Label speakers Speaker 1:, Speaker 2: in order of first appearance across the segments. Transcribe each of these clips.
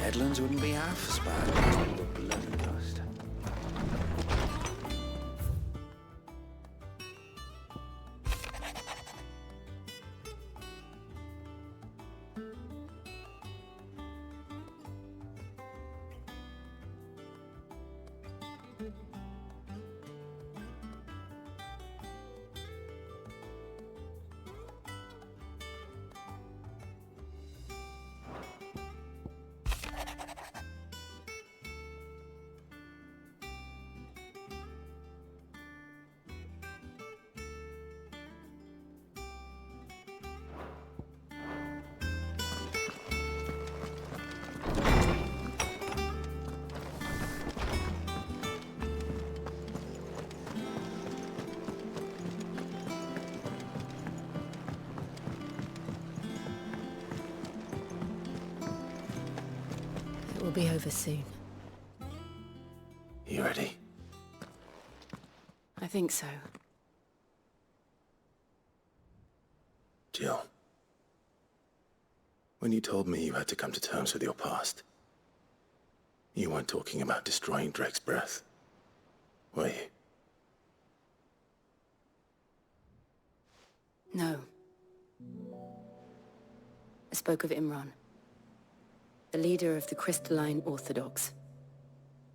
Speaker 1: Headlands wouldn't be half as bad as all the blood and dust.
Speaker 2: It will be over soon.
Speaker 1: You ready?
Speaker 2: I think so.
Speaker 1: Jill, when you told me you had to come to terms with your past, you weren't talking about destroying Drake's breath, were you?
Speaker 2: No. I spoke of Imran, the leader of the Crystalline Orthodox.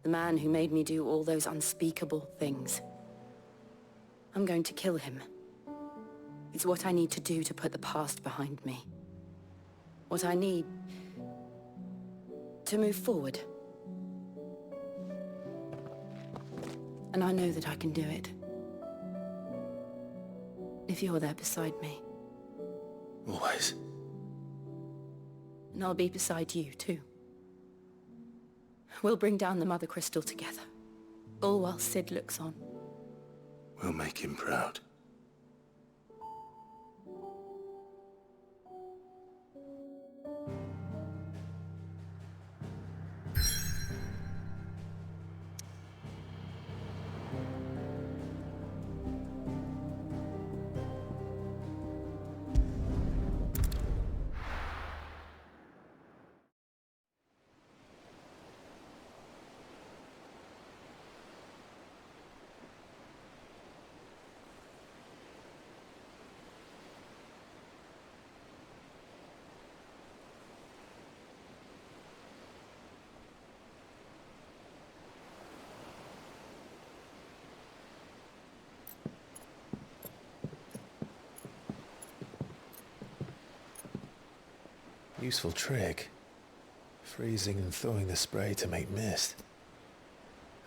Speaker 2: The man who made me do all those unspeakable things. I'm going to kill him. It's what I need to do to put the past behind me. What I need to move forward. And I know that I can do it. If you're there beside me.
Speaker 1: Always.
Speaker 2: And I'll be beside you, too. We'll bring down the Mother Crystal together. All while Sid looks on.
Speaker 1: We'll make him proud.
Speaker 3: Useful trick. Freezing and thawing the spray to make mist.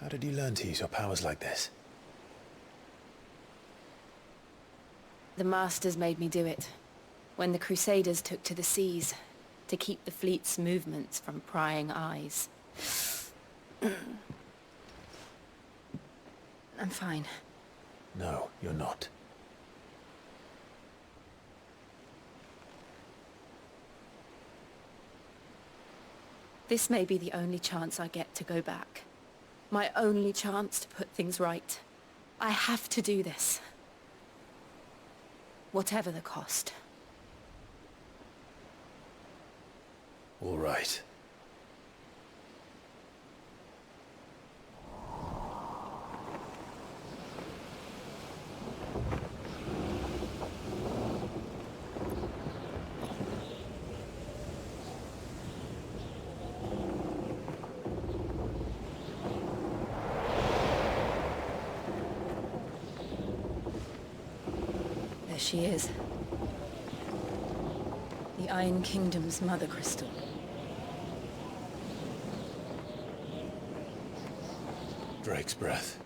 Speaker 3: How did you learn to use your powers like this?
Speaker 2: The Masters made me do it. When the Crusaders took to the seas, to keep the fleet's movements from prying eyes. I'm fine.
Speaker 3: No, you're not.
Speaker 2: This may be the only chance I get to go back. My only chance to put things right. I have to do this. Whatever the cost.
Speaker 3: All right.
Speaker 2: There she is. The Iron Kingdom's Mother Crystal.
Speaker 3: Drake's breath.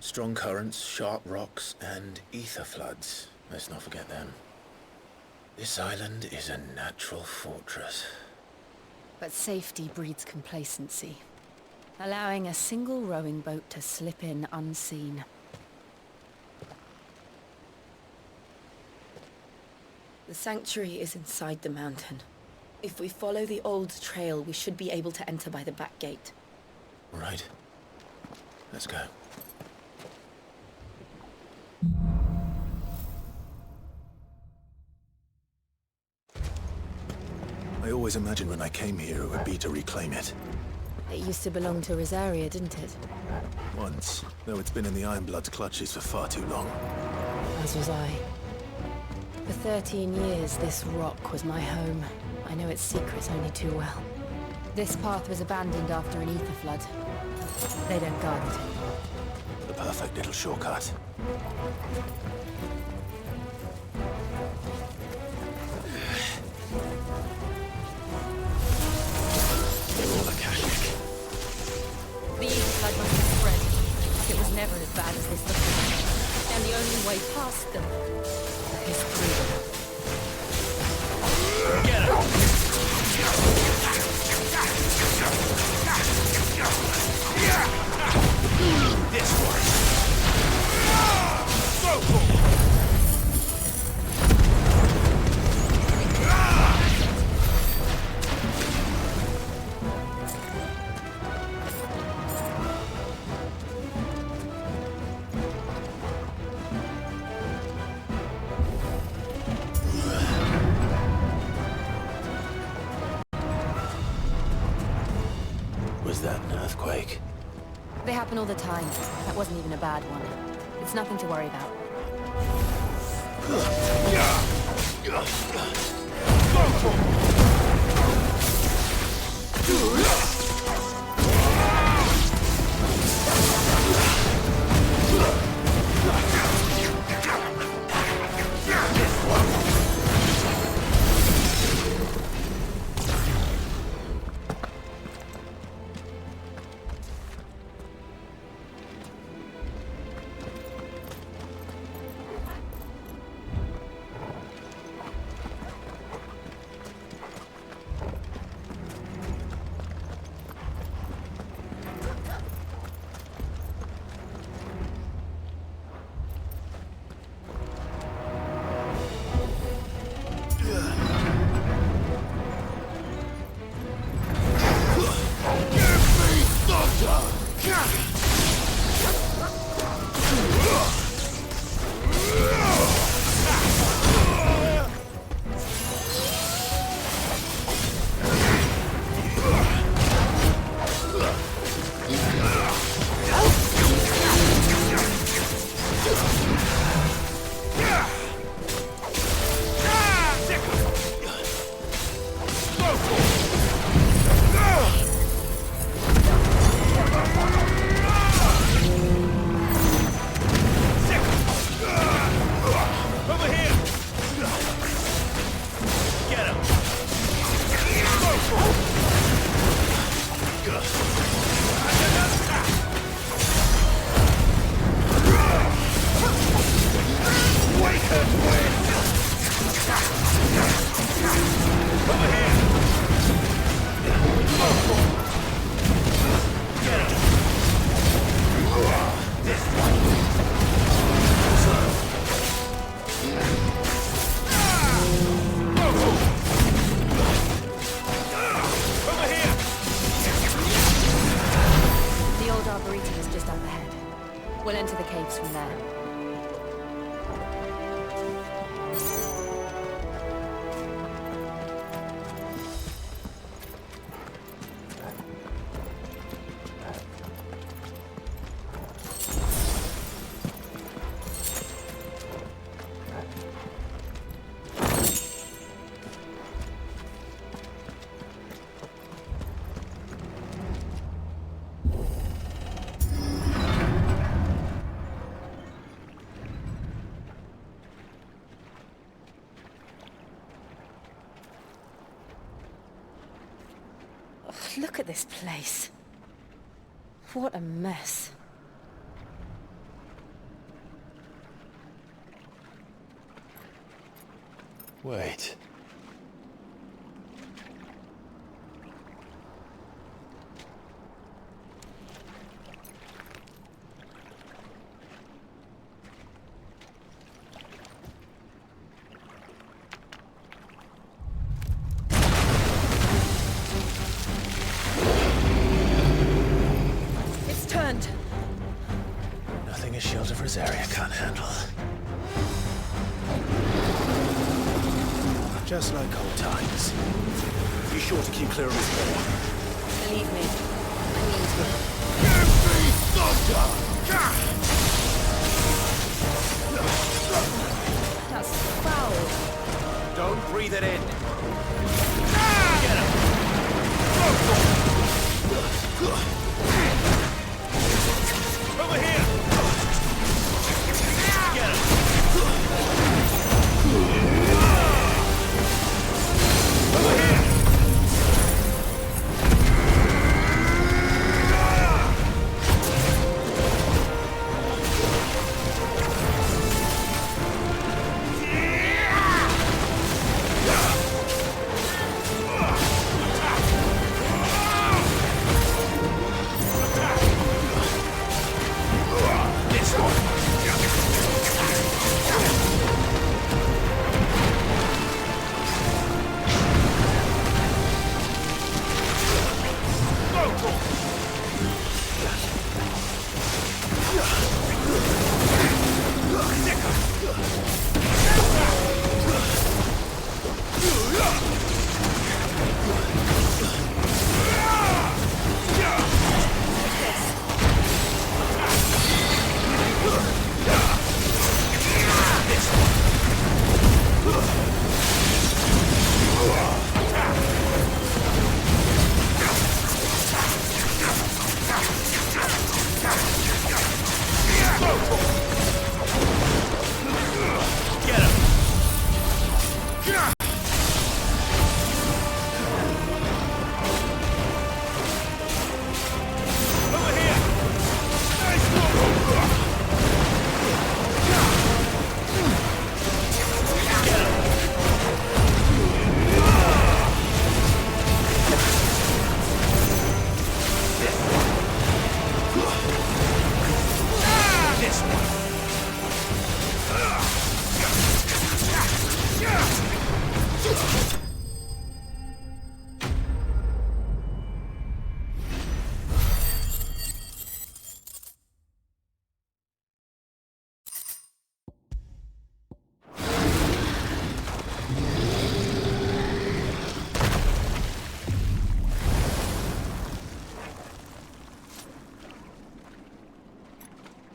Speaker 1: Strong currents, sharp rocks, and ether floods. Let's not forget them. This island is a natural fortress.
Speaker 2: But safety breeds complacency. Allowing a single rowing boat to slip in unseen. The sanctuary is inside the mountain. If we follow the old trail, we should be able to enter by the back gate.
Speaker 1: Right. Let's go.
Speaker 3: I always imagined when I came here it would be to reclaim it.
Speaker 2: It used to belong to Rosaria, didn't it?
Speaker 3: Once, though it's been in the Ironblood's clutches for far too long.
Speaker 2: As was I. For 13 years, this rock was my home. I know its secrets only too well. This path was abandoned after an ether flood. They don't guard it.
Speaker 3: The perfect little shortcut.
Speaker 2: The ether flood must have spread. It was never as bad as this before. And the only way past them is through them.
Speaker 1: Get him! This one! Go for it! Was that an earthquake?
Speaker 2: They happen all the time. That wasn't even a bad one. It's nothing to worry about. We'll enter the caves from there. Look at this place. What a mess.
Speaker 3: Wait.
Speaker 4: Just like old times. Be sure to keep clear of his ball.
Speaker 2: Believe me, I mean to.
Speaker 4: Give me thunder!
Speaker 2: That's foul.
Speaker 4: Don't breathe it in. Get him! Over here! Get him! Over here!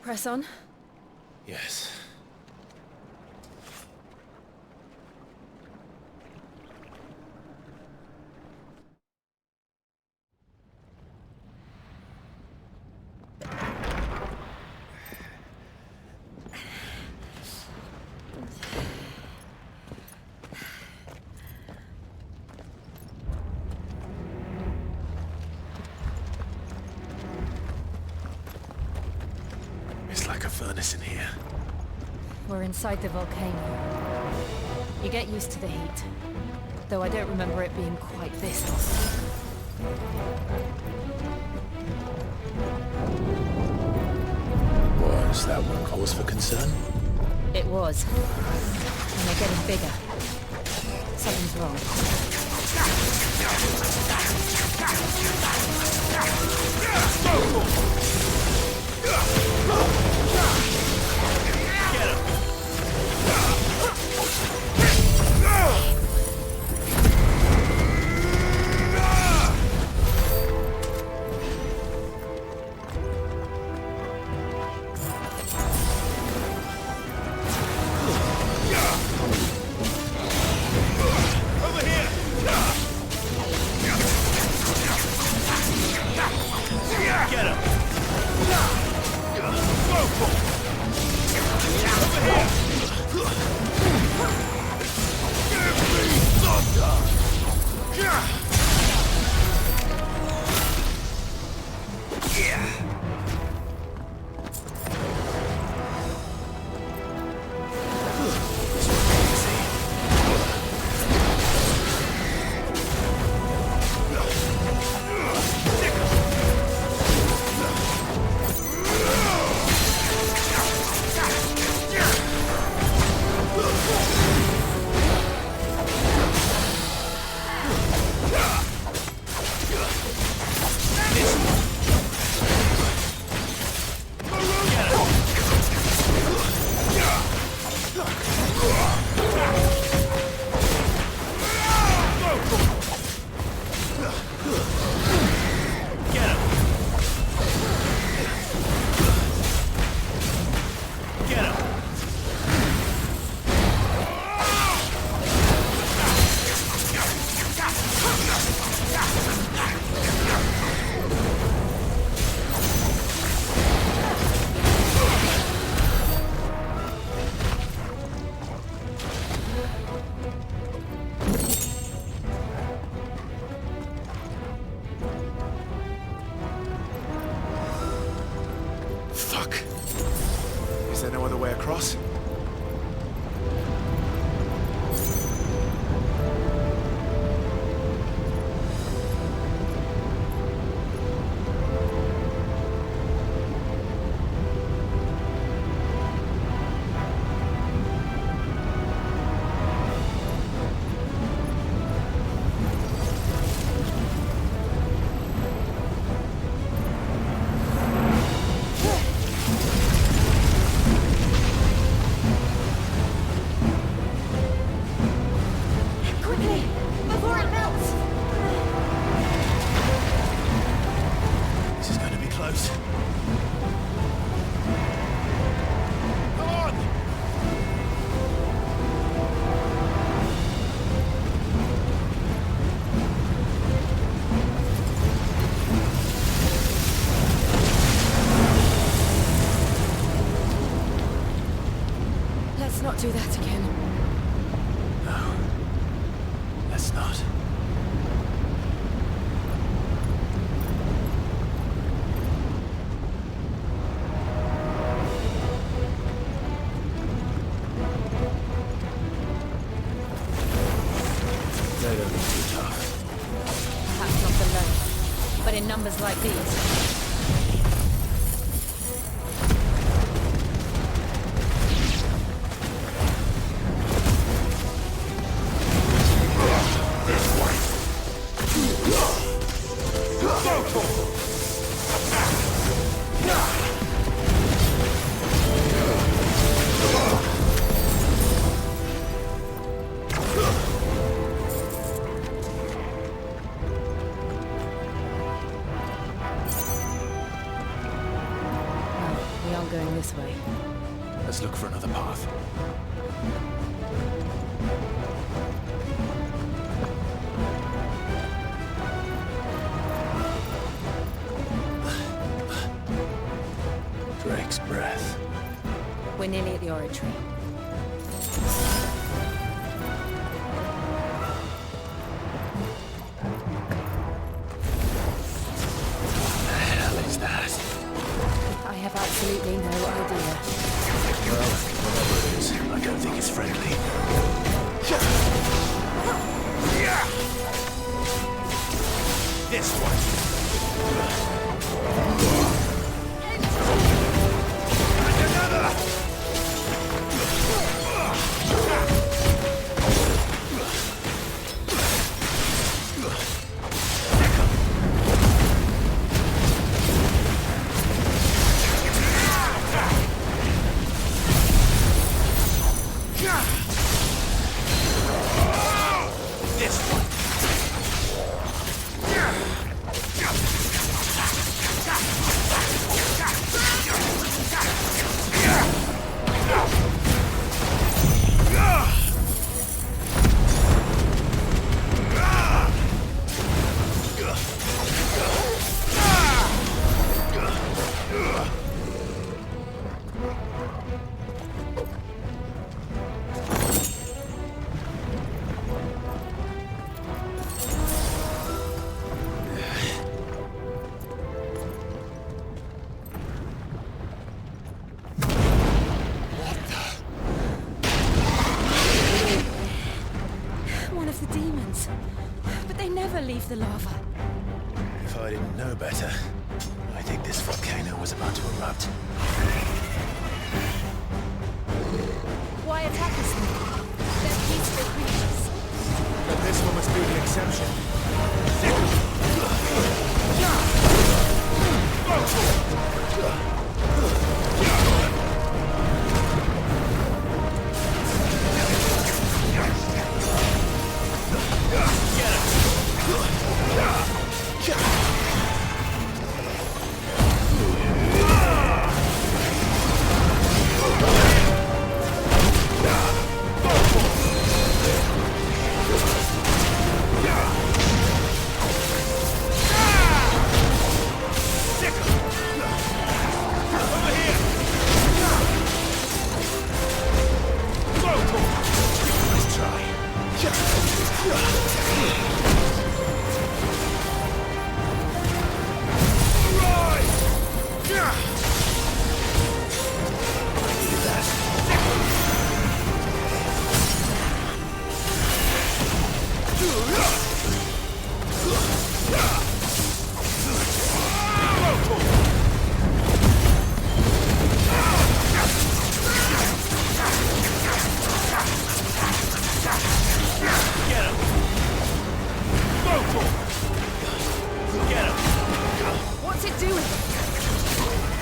Speaker 2: Press on.
Speaker 1: Yes. It's like a furnace in here.
Speaker 2: We're inside the volcano. You get used to the heat. Though I don't remember it being quite this hot.
Speaker 1: Was that one cause for concern?
Speaker 2: It was. And they're getting bigger. Something's wrong. before it melts!
Speaker 1: This is going to be close. Come on!
Speaker 2: Let's not do that again.
Speaker 1: No. Let's not. They don't look too tough.
Speaker 5: Perhaps not the low, but in numbers like these.
Speaker 2: We aren't going this way.
Speaker 1: Let's look for another path. Drake's breath.
Speaker 2: We're nearly at the oratory.
Speaker 1: What the hell is that?
Speaker 2: I have absolutely no idea.
Speaker 1: Well, whatever it is, I don't think it's friendly. This one. This one.
Speaker 2: One of the demons. But they never leave the lava.
Speaker 1: If I didn't know better, I think this volcano was about to erupt.
Speaker 5: Why attack us now? They're peaceful creatures.
Speaker 4: But this one must be the exception.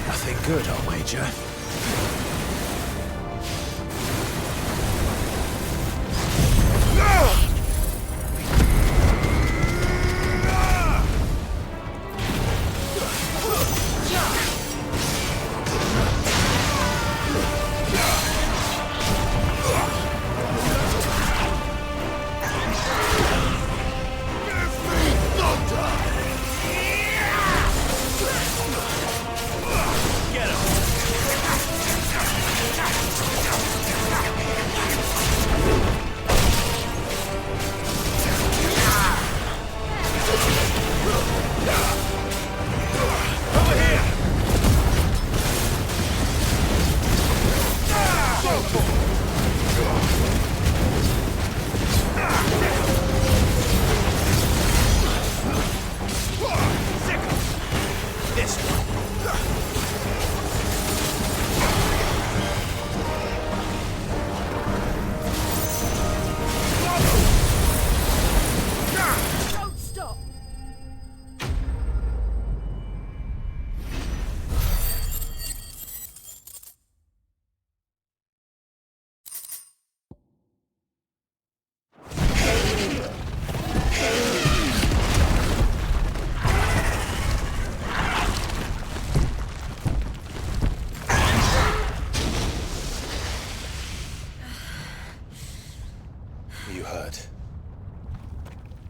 Speaker 1: Nothing good, I'll wager.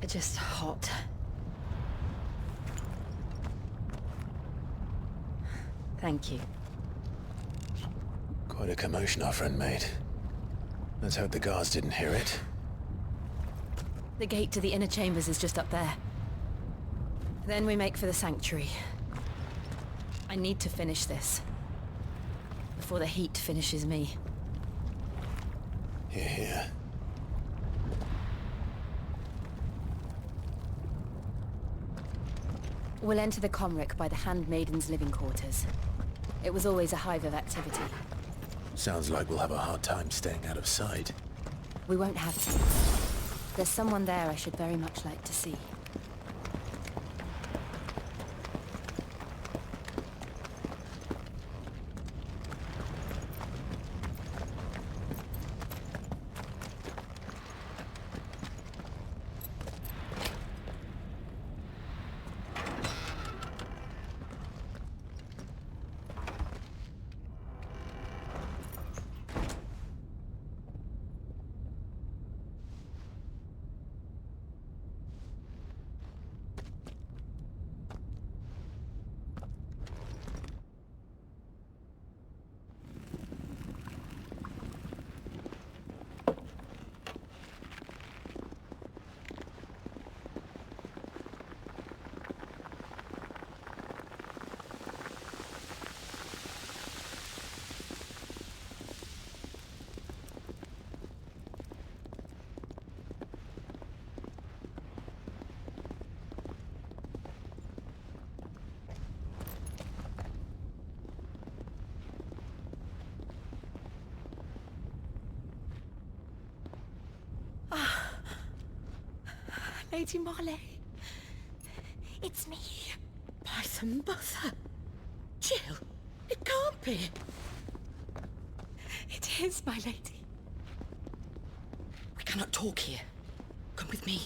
Speaker 2: just hot. Thank you.
Speaker 3: Quite a commotion our friend made. Let's hope the guards didn't hear it.
Speaker 2: The gate to the inner chambers is just up there. Then we make for the sanctuary. I need to finish this. Before the heat finishes me.
Speaker 3: Here, here.
Speaker 2: We'll enter the Comric by the Handmaiden's living quarters. It was always a hive of activity.
Speaker 3: Sounds like we'll have a hard time staying out of sight.
Speaker 2: We won't have to. There's someone there I should very much like to see. Lady Marley. It's me.
Speaker 6: By the mother. Jill, it can't be.
Speaker 2: It is, my lady.
Speaker 6: We cannot talk here. Come with me.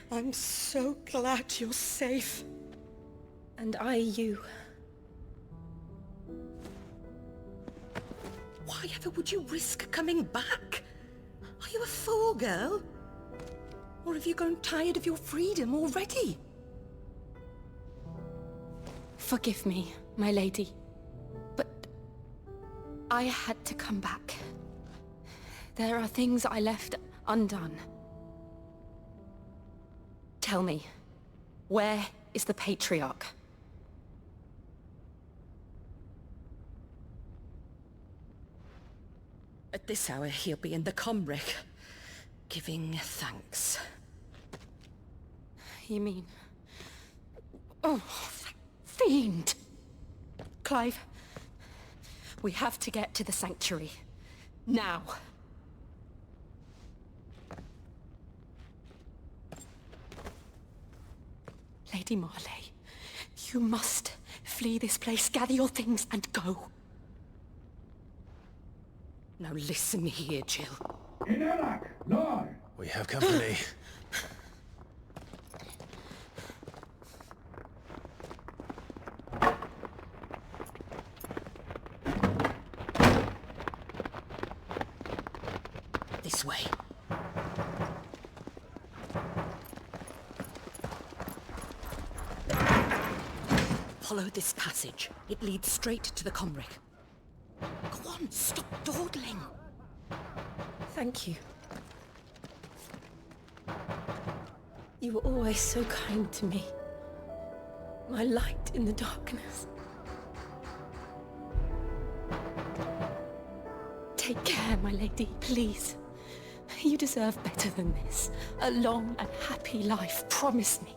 Speaker 6: I'm so glad you're safe.
Speaker 2: And I you.
Speaker 6: Why ever would you risk coming back? Are you a fool, girl? Or have you grown tired of your freedom already?
Speaker 2: Forgive me, my lady. But I had to come back. There are things I left undone. Tell me, where is the Patriarch?
Speaker 6: At this hour, he'll be in the Comric, giving thanks.
Speaker 2: You mean... Oh, fiend! Clive, we have to get to the sanctuary. Now. Lady Marley, you must flee this place, gather your things, and go.
Speaker 6: Now listen here, Jill.
Speaker 3: We have company.
Speaker 6: This way. Follow this passage. It leads straight to the Comric. Go on, stop dawdling.
Speaker 2: Thank you. You were always so kind to me. My light in the darkness. Take care, my lady, please. You deserve better than this. A long and happy life, promise me.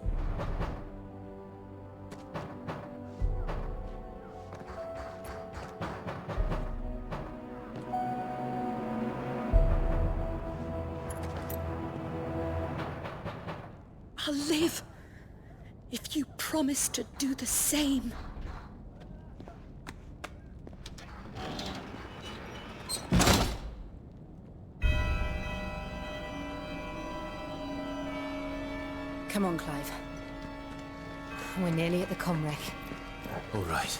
Speaker 6: I'll live if you promise to do the same.
Speaker 2: Come on, Clive.
Speaker 5: We're nearly at the comwreck.
Speaker 1: All right.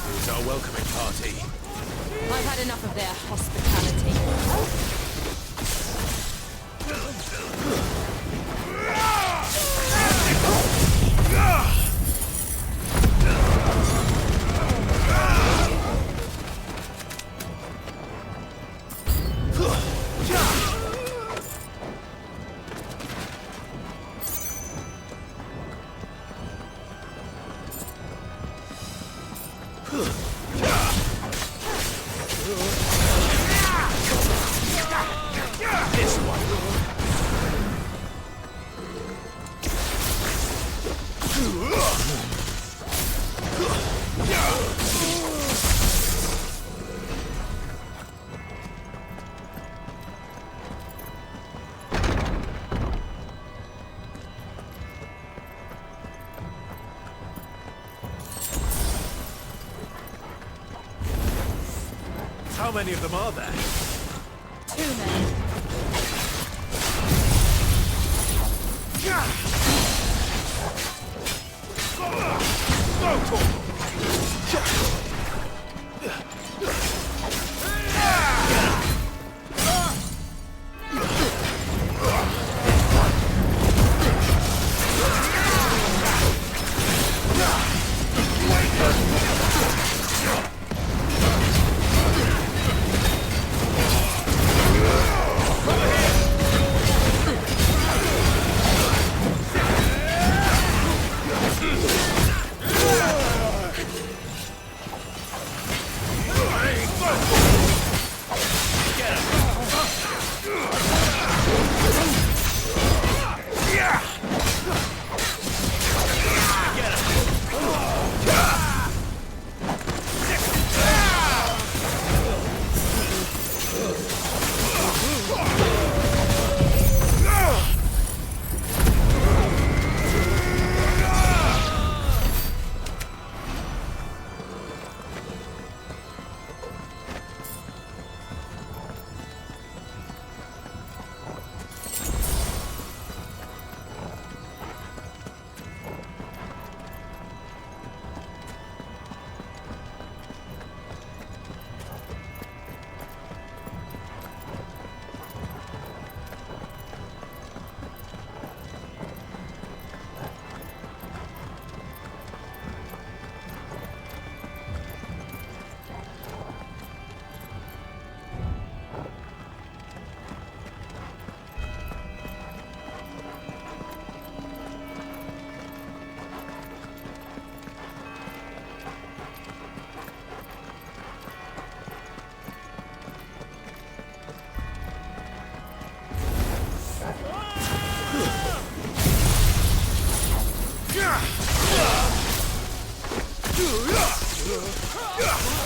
Speaker 1: Who's our welcoming party?
Speaker 5: I've had enough of their hospitality.
Speaker 1: This one. How many of them are there?
Speaker 5: 2 men.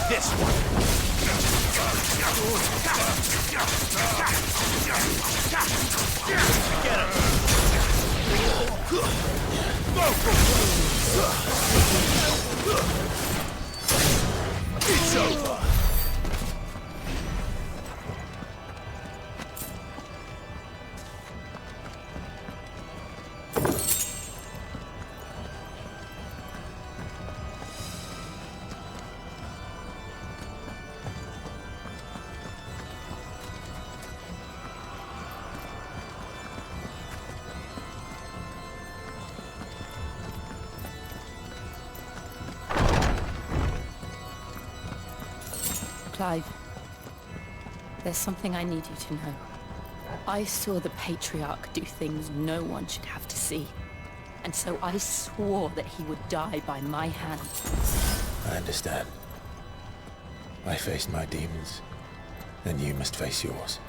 Speaker 1: This one. Get him. It's over.
Speaker 2: Clive, there's something I need you to know. I saw the Patriarch do things no one should have to see. And so I swore that he would die by my hand.
Speaker 3: I understand. I faced my demons, and you must face yours.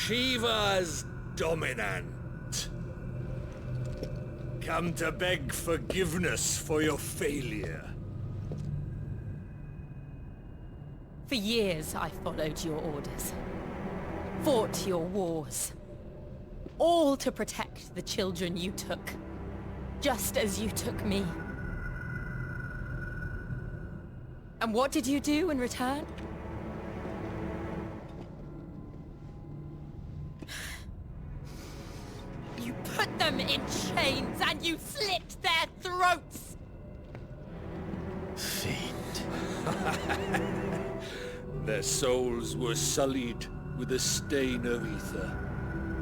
Speaker 7: Shiva's dominant. Come to beg forgiveness for your failure.
Speaker 5: For years, I followed your orders. Fought your wars. All to protect the children you took. Just as you took me. And what did you do in return? You put them in chains and you slit their throats!
Speaker 1: Fiend.
Speaker 7: Their souls were sullied with a stain of ether.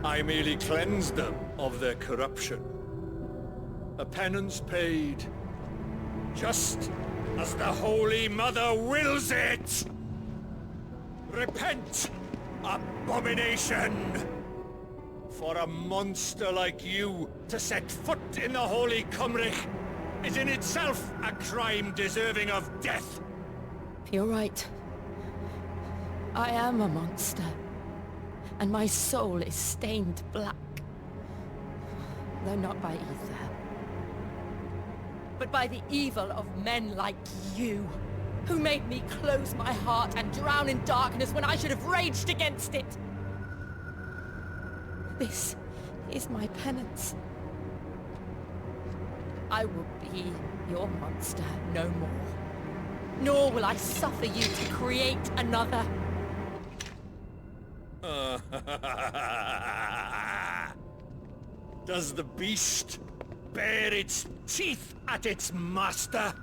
Speaker 7: I merely cleansed them of their corruption. A penance paid, just as the Holy Mother wills it! Repent, abomination! For a monster like you to set foot in the Holy Cymric is in itself a crime deserving of death!
Speaker 5: You're right. I am a monster. And my soul is stained black. Though not by ether. But by the evil of men like you, who made me close my heart and drown in darkness when I should have raged against it. This is my penance. I will be your monster no more. Nor will I suffer you to create another.
Speaker 7: Does the beast bare its teeth at its master?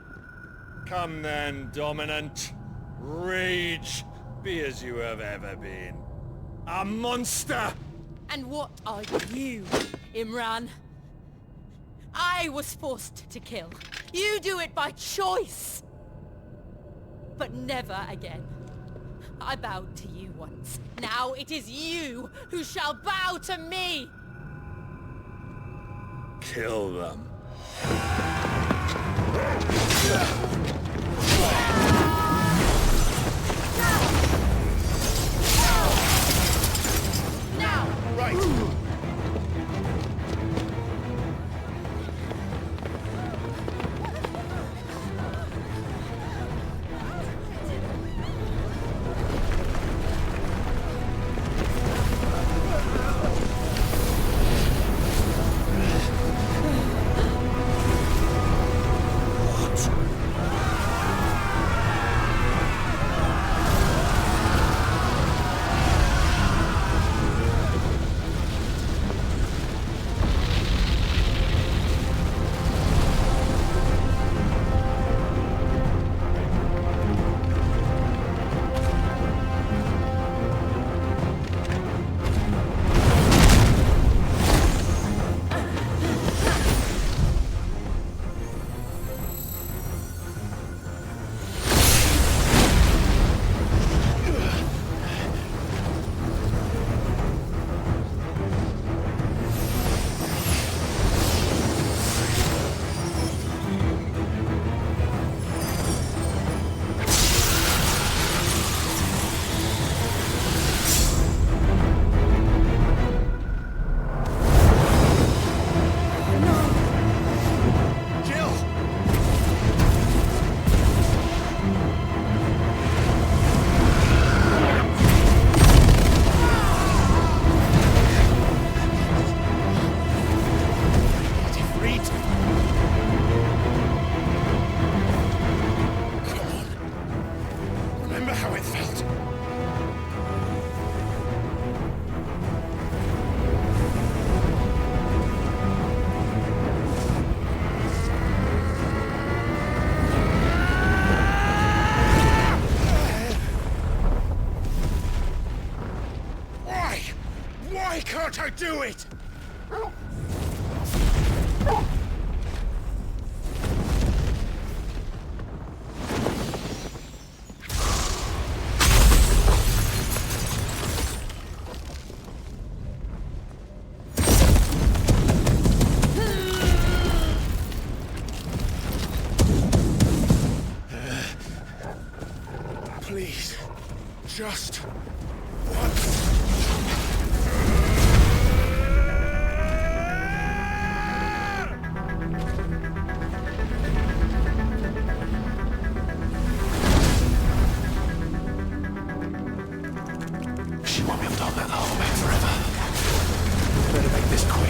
Speaker 7: Come then, dominant. Rage, be as you have ever been. A monster!
Speaker 5: And what are you, Imran? I was forced to kill. You do it by choice. But never again. I bowed to you once. Now it is you who shall bow to me!
Speaker 7: Kill them.
Speaker 5: Now!
Speaker 7: Right.
Speaker 4: do it!
Speaker 1: Please, just once. She won't be able to hold that whole back forever. Better make this quick.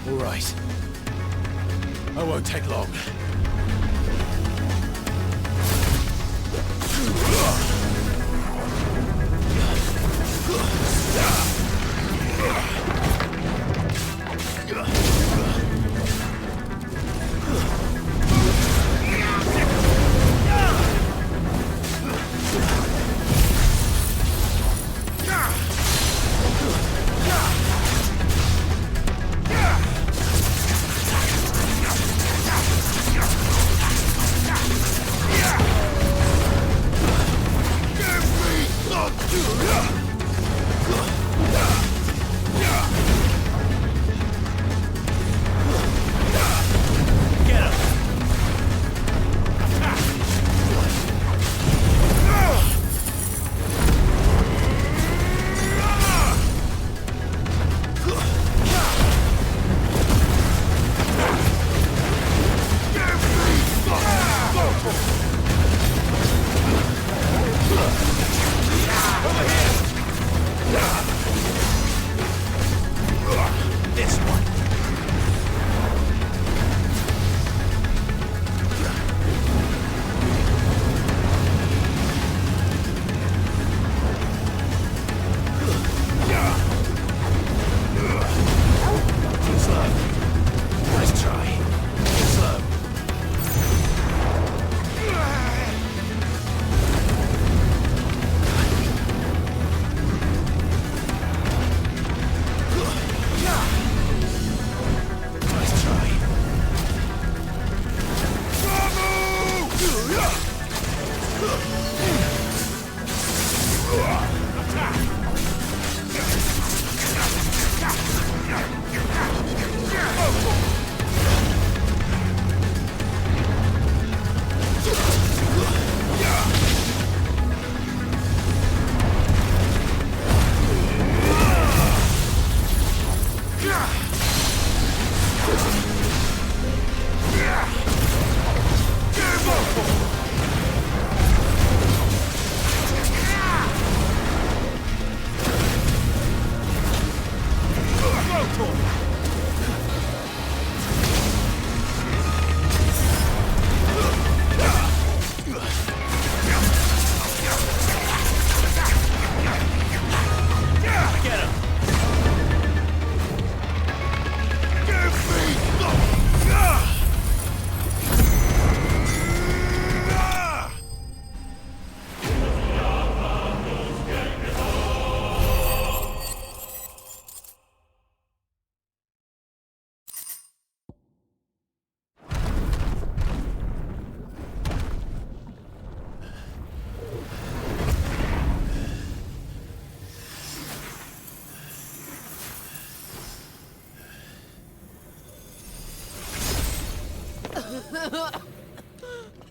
Speaker 1: All right. I won't take long.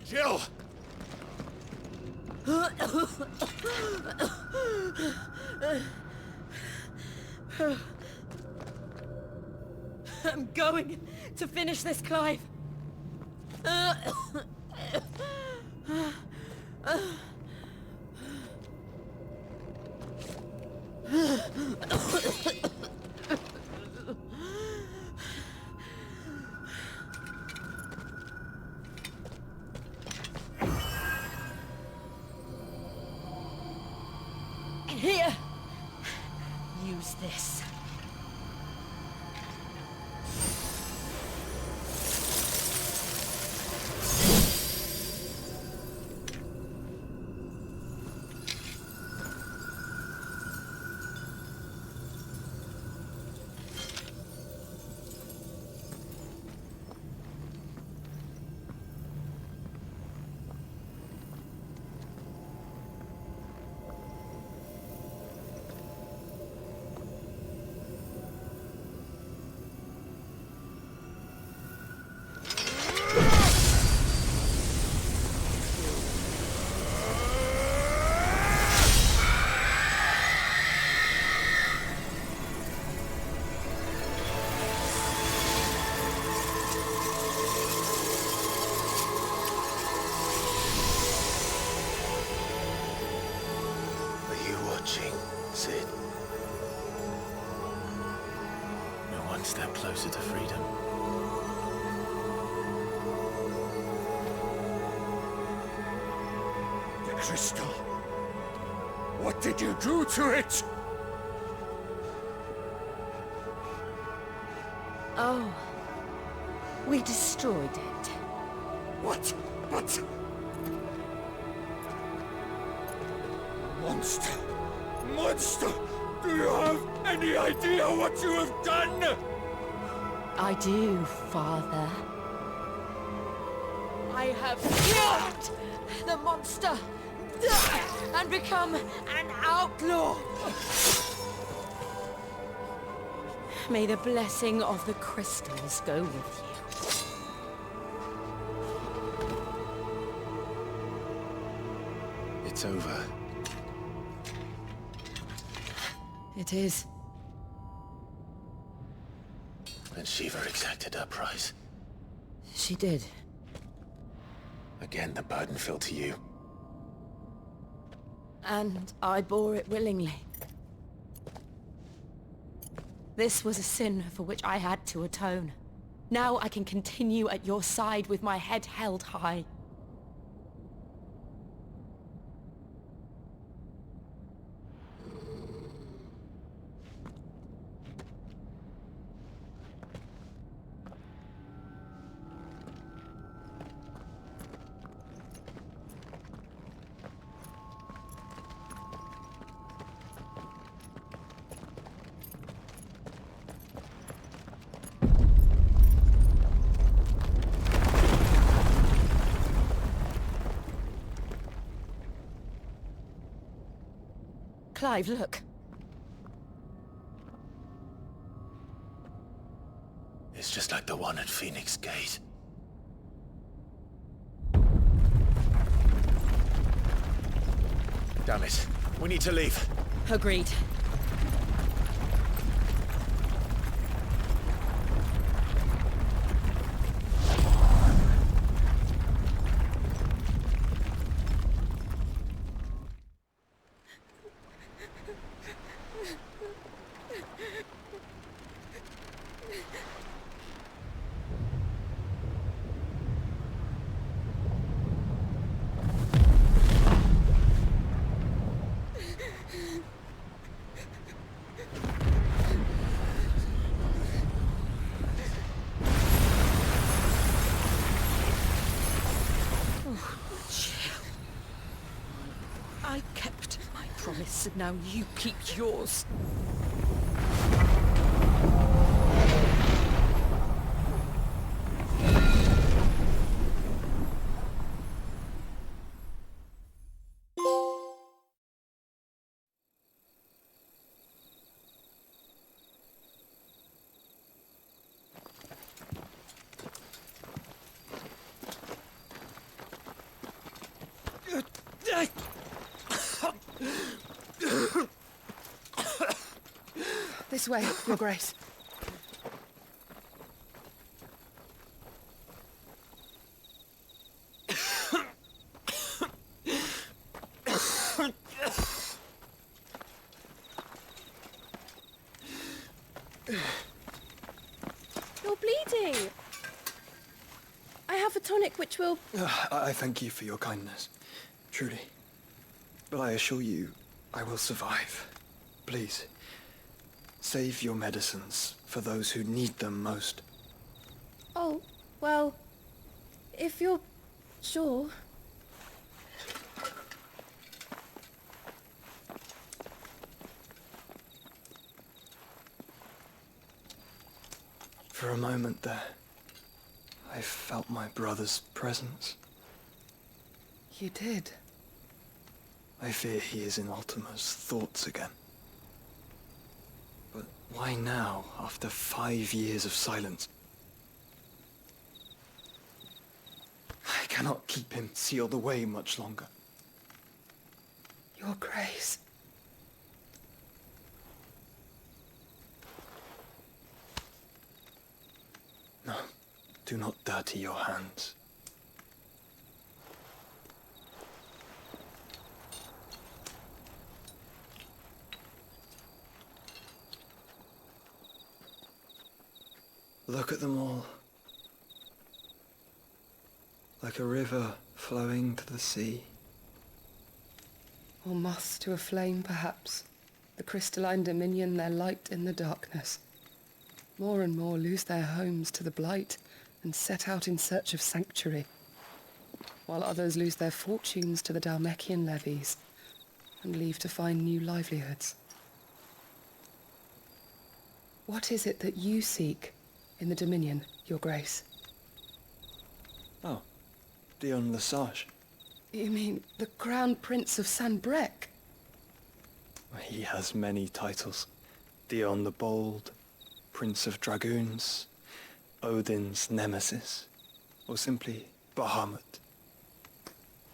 Speaker 7: Jill!
Speaker 5: I'm going to finish this, Clive. Here. Use this.
Speaker 1: Sid. We're one step closer to freedom.
Speaker 7: The crystal. What did you do to it?
Speaker 5: Oh. We destroyed it.
Speaker 7: What? But... Monster! Monster! Do you have any idea what you have done?
Speaker 5: I do, Father. I have killed the monster and become an outlaw. May the blessing of the crystals go with you.
Speaker 1: It's over.
Speaker 5: It is.
Speaker 1: And Shiva exacted her price.
Speaker 5: She did.
Speaker 1: Again, the burden fell to you.
Speaker 5: And I bore it willingly. This was a sin for which I had to atone. Now I can continue at your side with my head held high. Clive, look.
Speaker 1: It's just like the one at Phoenix Gate. Damn it. We need to leave.
Speaker 5: Agreed. I kept my promise, and now you keep yours. This way, Your Grace.
Speaker 2: You're bleeding. I have a tonic which will...
Speaker 8: I thank you for your kindness, truly. But I assure you, I will survive. Please, save your medicines for those who need them most.
Speaker 2: Oh, well, if you're sure...
Speaker 8: For a moment there, I felt my brother's presence.
Speaker 5: You did?
Speaker 8: I fear he is in Ultima's thoughts again. But why now, after 5 years of silence? I cannot keep him sealed away much longer.
Speaker 5: Your Grace.
Speaker 8: No, do not dirty your hands. Look at them all. Like a river flowing to the sea.
Speaker 5: Or moths to a flame, perhaps. The crystalline dominion their light in the darkness. More and more lose their homes to the blight and set out in search of sanctuary, while others lose their fortunes to the Dhalmekian levies and leave to find new livelihoods. What is it that you seek in the Dominion, Your Grace?
Speaker 8: Oh, Dion Lesage.
Speaker 5: You mean the Crown Prince of Sanbrec?
Speaker 8: He has many titles. Dion the Bold, Prince of Dragoons, Odin's Nemesis, or simply Bahamut.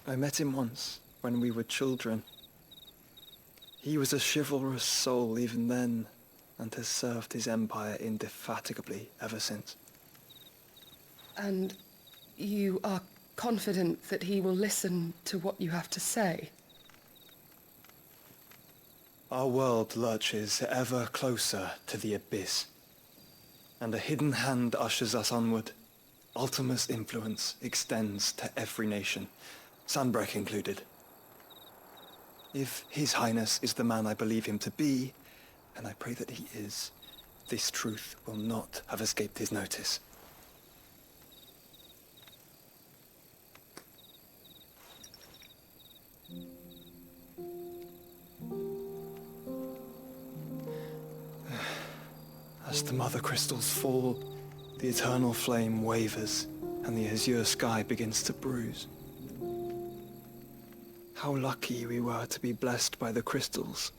Speaker 8: I met him once, when we were children. He was a chivalrous soul even then, and has served his empire indefatigably ever since.
Speaker 5: And you are confident that he will listen to what you have to say?
Speaker 8: Our world lurches ever closer to the abyss, and a hidden hand ushers us onward. Ultima's influence extends to every nation, Sanbrec included. If His Highness is the man I believe him to be, and I pray that he is, this truth will not have escaped his notice. As the mother crystals fall, the eternal flame wavers, and the azure sky begins to bruise. How lucky we were to be blessed by the crystals,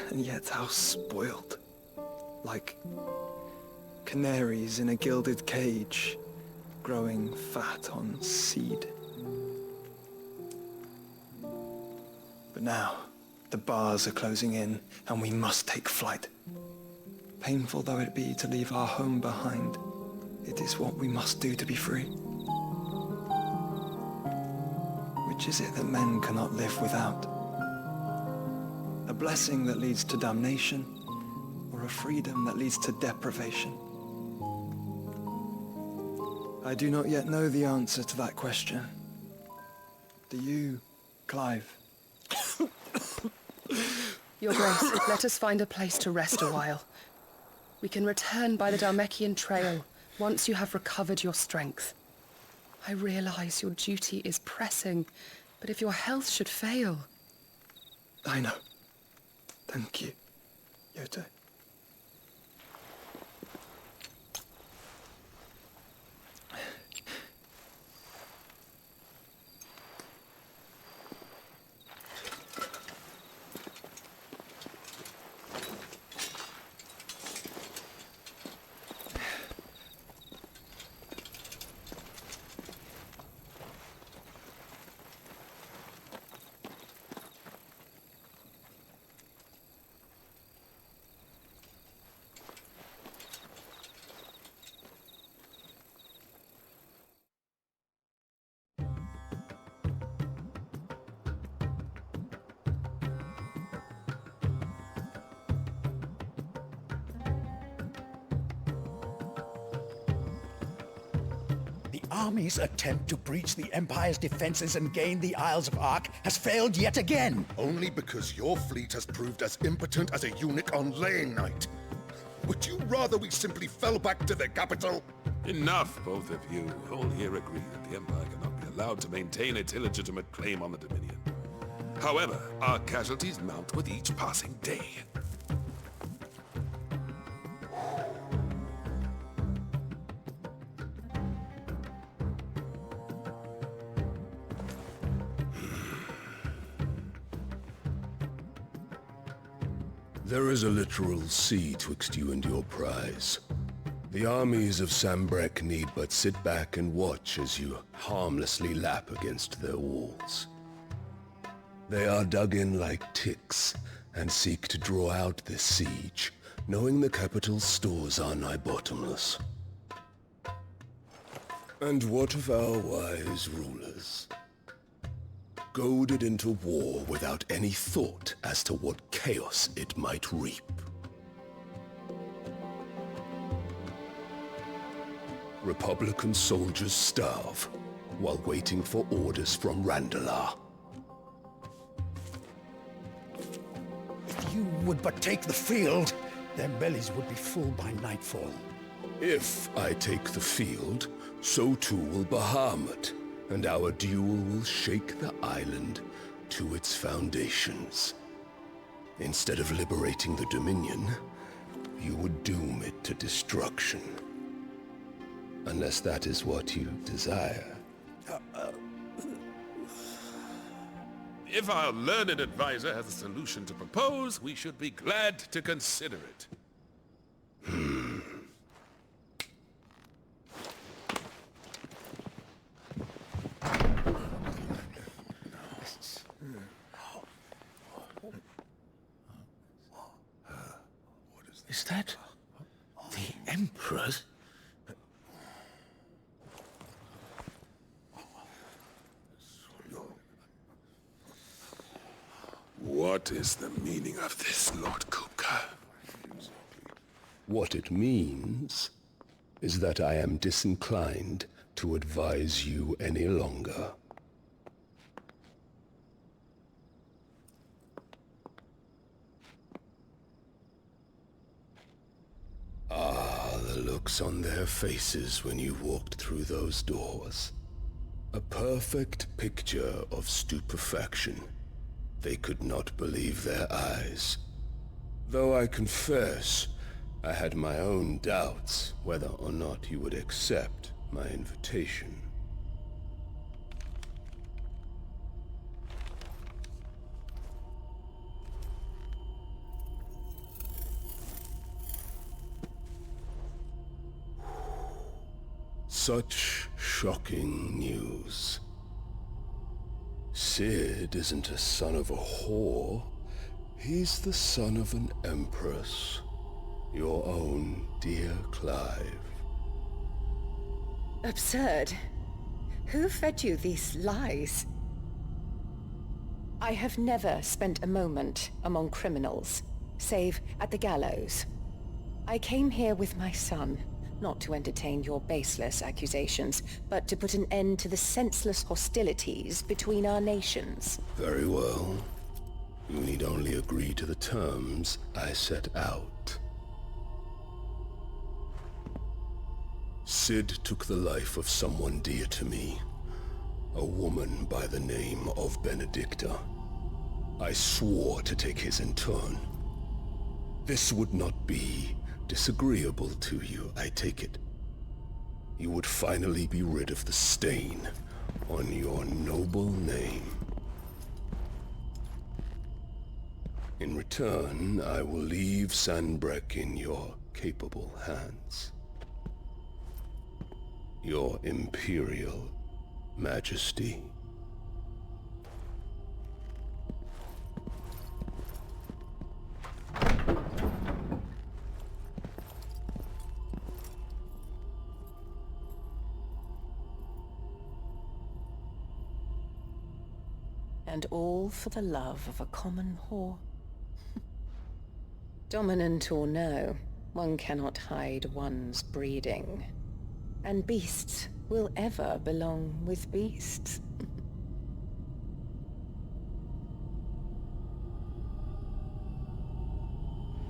Speaker 8: and yet how spoiled. Like canaries in a gilded cage, growing fat on seed. But now, the bars are closing in, and we must take flight. Painful though it be to leave our home behind, it is what we must do to be free. Which is it that men cannot live without? A blessing that leads to damnation, or a freedom that leads to deprivation? I do not yet know the answer to that question. Do you, Clive?
Speaker 5: Your Grace, let us find a place to rest a while. We can return by the Dhalmekian trail once you have recovered your strength. I realize your duty is pressing, but if your health should fail...
Speaker 8: I know. Thank you, Yote.
Speaker 9: army's attempt to breach the Empire's defenses and gain the Isles of Ark has failed yet again.
Speaker 10: Only because your fleet has proved as impotent as a eunuch on laying night. Would you rather we simply fell back to the capital?
Speaker 11: Enough, both of you. All here agree that the Empire cannot be allowed to maintain its illegitimate claim on the Dominion. However, our casualties mount with each passing day.
Speaker 12: There is a literal sea twixt you and your prize. The armies of Sambrek need but sit back and watch as you harmlessly lap against their walls. They are dug in like ticks and seek to draw out this siege, knowing the capital's stores are nigh bottomless. And what of our wise rulers? Goaded into war without any thought as to what chaos it might reap. Republican soldiers starve while waiting for orders from Randalar.
Speaker 9: If you would but take the field, their bellies would be full by nightfall.
Speaker 12: If I take the field, so too will Bahamut, and our duel will shake the island to its foundations. Instead of liberating the Dominion, you would doom it to destruction. Unless that is what you desire.
Speaker 11: If our learned advisor has a solution to propose, we should be glad to consider it.
Speaker 1: Is that the Emperor's?
Speaker 11: What is the meaning of this, Lord Kupka?
Speaker 12: What it means is that I am disinclined to advise you any longer. Ah, the looks on their faces when you walked through those doors. A perfect picture of stupefaction. They could not believe their eyes. Though I confess, I had my own doubts whether or not you would accept my invitation. Such shocking news. Sid isn't a son of a whore. He's the son of an empress. Your own dear Clive.
Speaker 6: Absurd. Who fed you these lies?
Speaker 13: I have never spent a moment among criminals, save at the gallows. I came here with my son, not to entertain your baseless accusations, but to put an end to the senseless hostilities between our nations.
Speaker 12: Very well. You need only agree to the terms I set out. Sid took the life of someone dear to me, a woman by the name of Benedicta. I swore to take his in turn. This would not be disagreeable to you, I take it. You would finally be rid of the stain on your noble name. In return, I will leave Sanbreque in your capable hands. Your Imperial Majesty.
Speaker 13: And all for the love of a common whore. Dominant or no, one cannot hide one's breeding. And beasts will ever belong with beasts.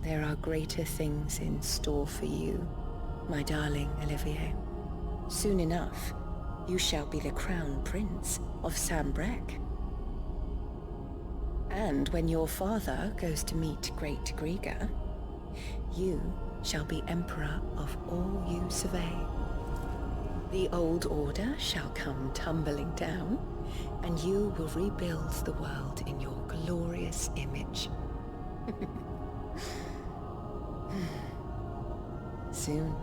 Speaker 13: There are greater things in store for you, my darling Olivier. Soon enough, you shall be the crown prince of Sambrec. And when your father goes to meet Great Grieger, you shall be emperor of all you survey. The old order shall come tumbling down, and you will rebuild the world in your glorious image. Soon.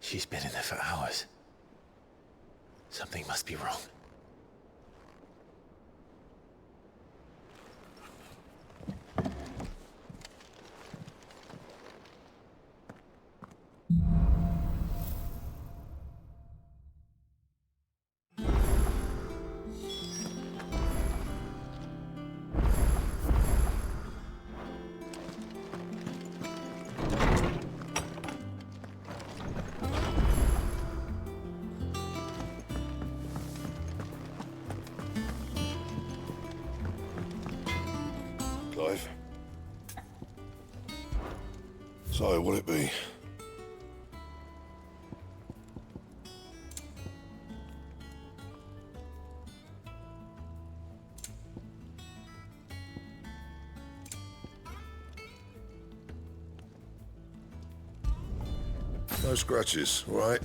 Speaker 3: She's been in there for hours. Something must be wrong.
Speaker 10: Clive. So, will it be? No scratches, right?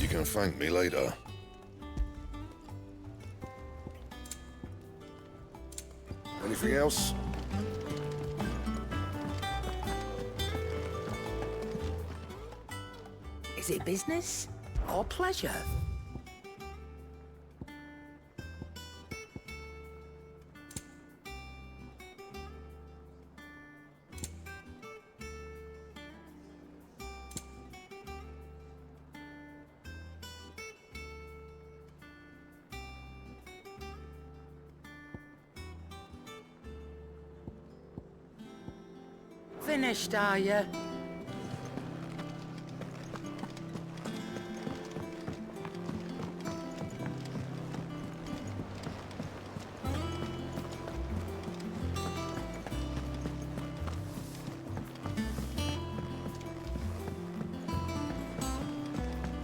Speaker 10: You can thank me later. Anything else?
Speaker 6: Is it business or pleasure? Finished, are you?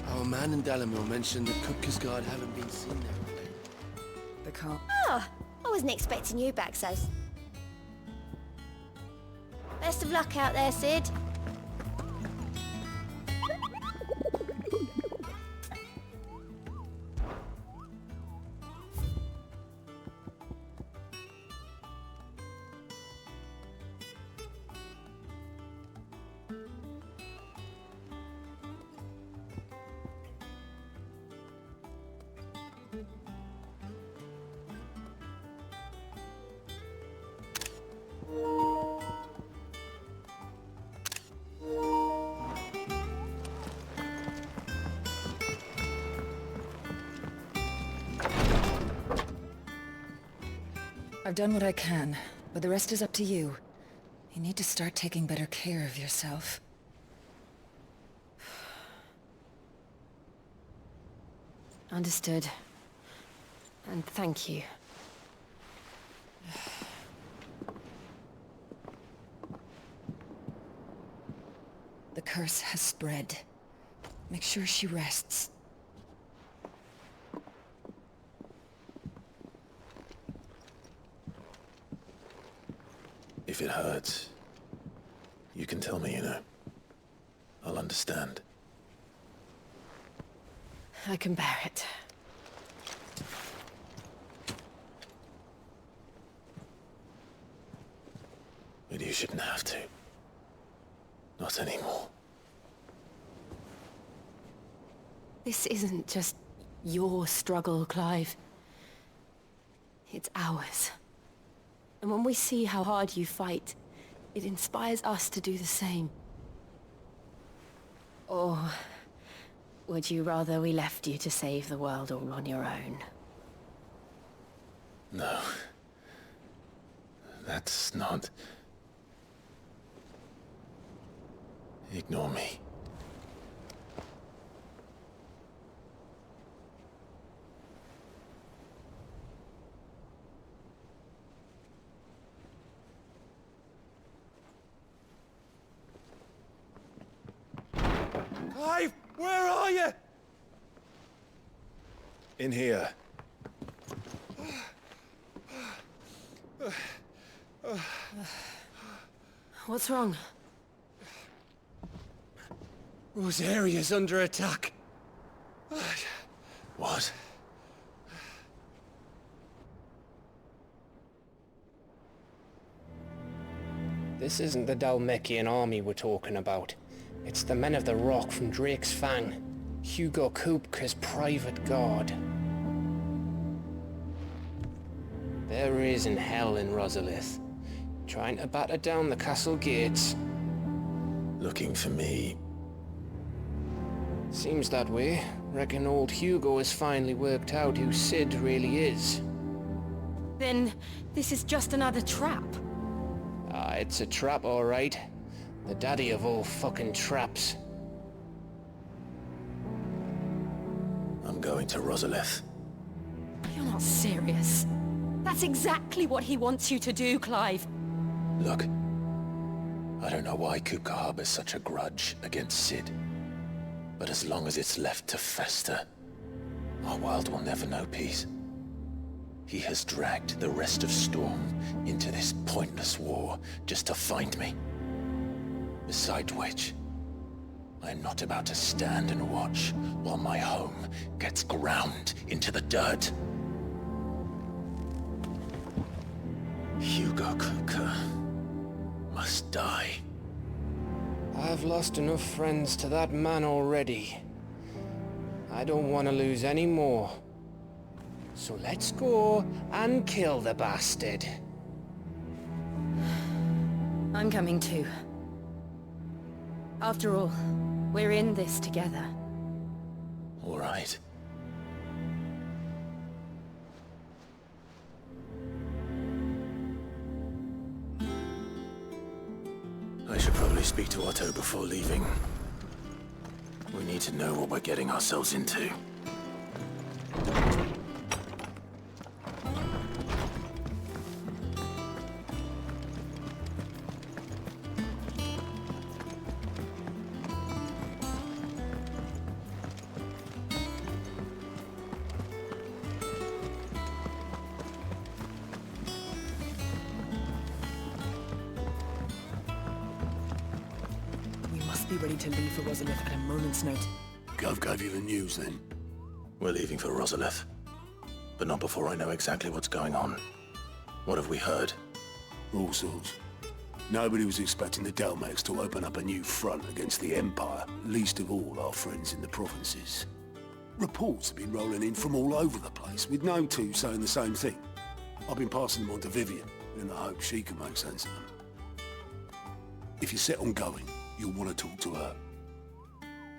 Speaker 14: Our man in Dalamil mentioned that Kupkasgard haven't been seen there of late.
Speaker 2: The car.
Speaker 15: Oh, I wasn't expecting you back, Sos. Best of luck out there, Sid.
Speaker 16: I've done what I can, but the rest is up to you. You need to start taking better care of yourself.
Speaker 2: Understood. And thank you.
Speaker 16: The curse has spread. Make sure she rests.
Speaker 3: If it hurts, you can tell me, you know. I'll understand.
Speaker 2: I can bear it.
Speaker 3: But you shouldn't have to. Not anymore.
Speaker 2: This isn't just your struggle, Clive. It's ours. And when we see how hard you fight, it inspires us to do the same. Or would you rather we left you to save the world all on your own?
Speaker 1: No. That's not... Ignore me.
Speaker 7: Clive, where are you?
Speaker 8: In here.
Speaker 2: What's wrong?
Speaker 7: Rosaria's under attack.
Speaker 1: What?
Speaker 17: This isn't the Dalmekian army we're talking about. It's the men of the Rock from Drake's Fang. Hugo Kupka's private guard. There is in hell in Rosalith, trying to batter down the castle gates.
Speaker 1: Looking for me?
Speaker 17: Seems that way. Reckon old Hugo has finally worked out who Sid really is.
Speaker 2: Then this is just another trap.
Speaker 17: Ah, it's a trap, all right. The daddy of all fucking traps.
Speaker 1: I'm going to Rosalith.
Speaker 2: You're not serious. That's exactly what he wants you to do, Clive.
Speaker 1: Look, I don't know why Kupka harbors such a grudge against Sid. But as long as it's left to fester, our world will never know peace. He has dragged the rest of Storm into this pointless war just to find me. Besides which, I am not about to stand and watch while my home gets ground into the dirt. Hugo Kupka must die.
Speaker 17: I've lost enough friends to that man already. I don't want to lose any more. So let's go and kill the bastard.
Speaker 2: I'm coming too. After all, we're in this together.
Speaker 1: All right. I should probably speak to Otto before leaving. We need to know what we're getting ourselves into.
Speaker 18: Be ready to leave for Rosalith at a moment's note.
Speaker 12: Gov gave you the news then?
Speaker 1: We're leaving for Rosalith. But not before I know exactly what's going on. What have we heard?
Speaker 12: All sorts. Nobody was expecting the Dalmaks to open up a new front against the Empire, least of all our friends in the provinces. Reports have been rolling in from all over the place, with no two saying the same thing. I've been passing them on to Vivian, in the hope she can make sense of them. If you're set on going, you'll want to talk to her.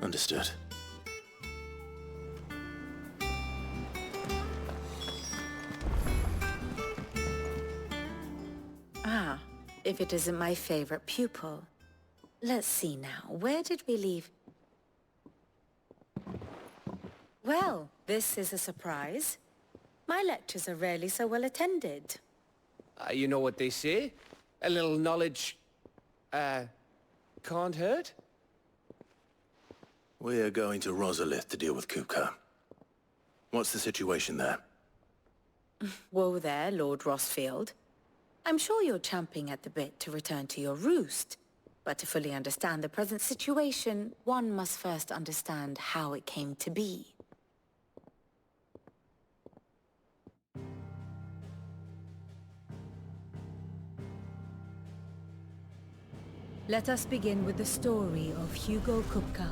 Speaker 1: Understood.
Speaker 19: Ah, if it isn't my favorite pupil. Let's see now, where did we leave? Well, this is a surprise. My lectures are rarely so well attended.
Speaker 17: You know what they say? A little knowledge, can't hurt?
Speaker 1: We're going to Rosalith to deal with Kupka. What's the situation there?
Speaker 19: Whoa there, Lord Rossfield. I'm sure you're champing at the bit to return to your roost. But to fully understand the present situation, one must first understand how it came to be.
Speaker 20: Let us begin with the story of Hugo Kupka,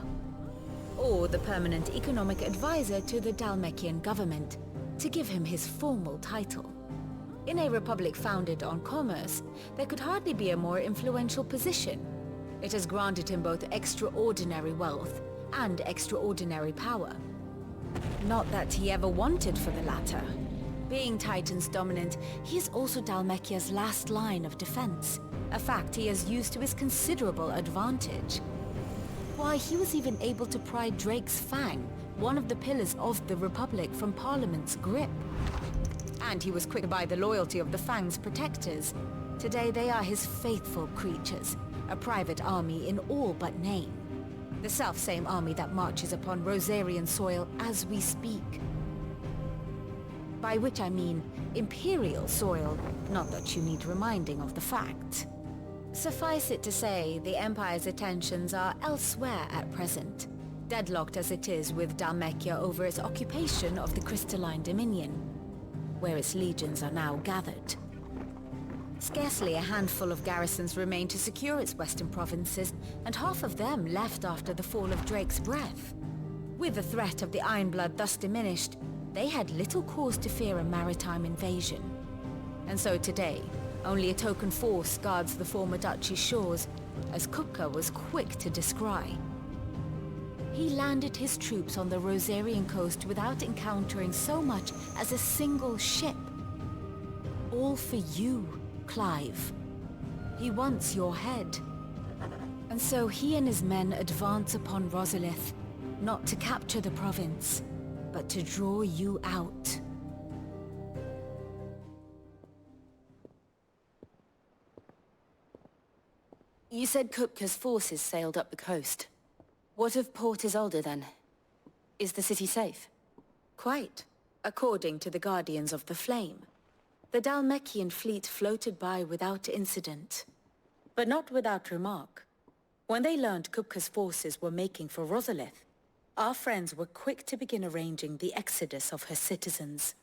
Speaker 20: or the permanent economic advisor to the Dalmekian government, to give him his formal title.
Speaker 19: In a republic founded on commerce, there could hardly be a more influential position. It has granted him both extraordinary wealth and extraordinary power. Not that he ever wanted for the latter. Being Titan's dominant, he is also Dhalmekia's last line of defense, a fact he has used to his considerable advantage. Why, he was even able to pry Drake's Fang, one of the pillars of the Republic, from Parliament's grip. And he was quick to buy the loyalty of the Fang's protectors. Today they are his faithful creatures, a private army in all but name. The self-same army that marches upon Rosarian soil as we speak. By which I mean Imperial soil, not that you need reminding of the fact. Suffice it to say, the Empire's attentions are elsewhere at present, deadlocked as it is with Dhalmekia over its occupation of the Crystalline Dominion, where its legions are now gathered. Scarcely a handful of garrisons remain to secure its western provinces, and half of them left after the fall of Drake's Breath. With the threat of the Ironblood thus diminished, they had little cause to fear a maritime invasion. And so today, only a token force guards the former duchy's shores, as Kupka was quick to descry. He landed his troops on the Rosarian coast without encountering so much as a single ship. All for you, Clive. He wants your head. And so he and his men advance upon Rosalith, not to capture the province, but to draw you out.
Speaker 2: You said Kupka's forces sailed up the coast. What of Port Isolde then? Is the city safe?
Speaker 19: Quite, according to the Guardians of the Flame. The Dhalmekian fleet floated by without incident. But not without remark. When they learned Kupka's forces were making for Rosalith, our friends were quick to begin arranging the exodus of her citizens.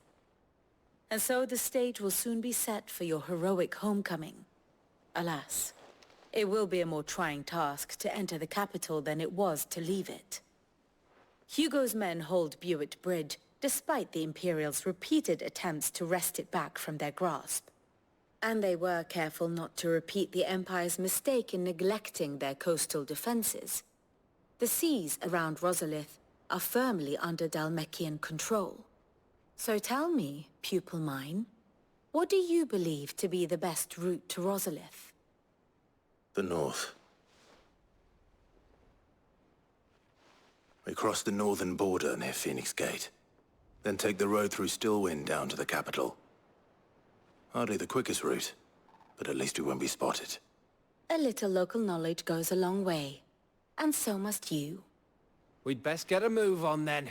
Speaker 19: And so the stage will soon be set for your heroic homecoming. Alas, it will be a more trying task to enter the capital than it was to leave it. Hugo's men hold Buett Bridge, despite the Imperials' repeated attempts to wrest it back from their grasp. And they were careful not to repeat the Empire's mistake in neglecting their coastal defenses. The seas around Rosalith are firmly under Dhalmekian control. So tell me, pupil mine, what do you believe to be the best route to Rosalith?
Speaker 1: The north. We cross the northern border near Phoenix Gate. Then take the road through Stillwind down to the capital. Hardly the quickest route, but at least we won't be spotted.
Speaker 19: A little local knowledge goes a long way. And so must you.
Speaker 17: We'd best get a move on then.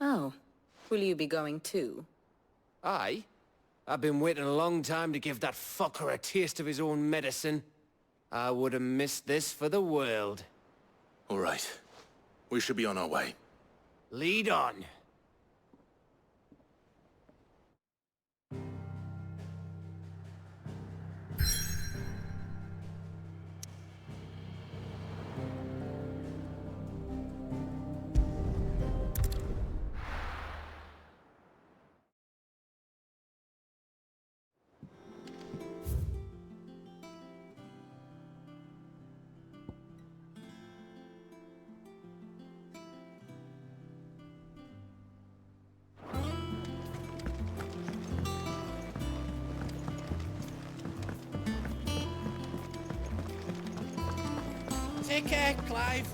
Speaker 19: Oh, will you be going too?
Speaker 17: Aye. I've been waiting a long time to give that fucker a taste of his own medicine. I would have missed this for the world.
Speaker 1: All right. We should be on our way.
Speaker 17: Lead on. Take care, Clive.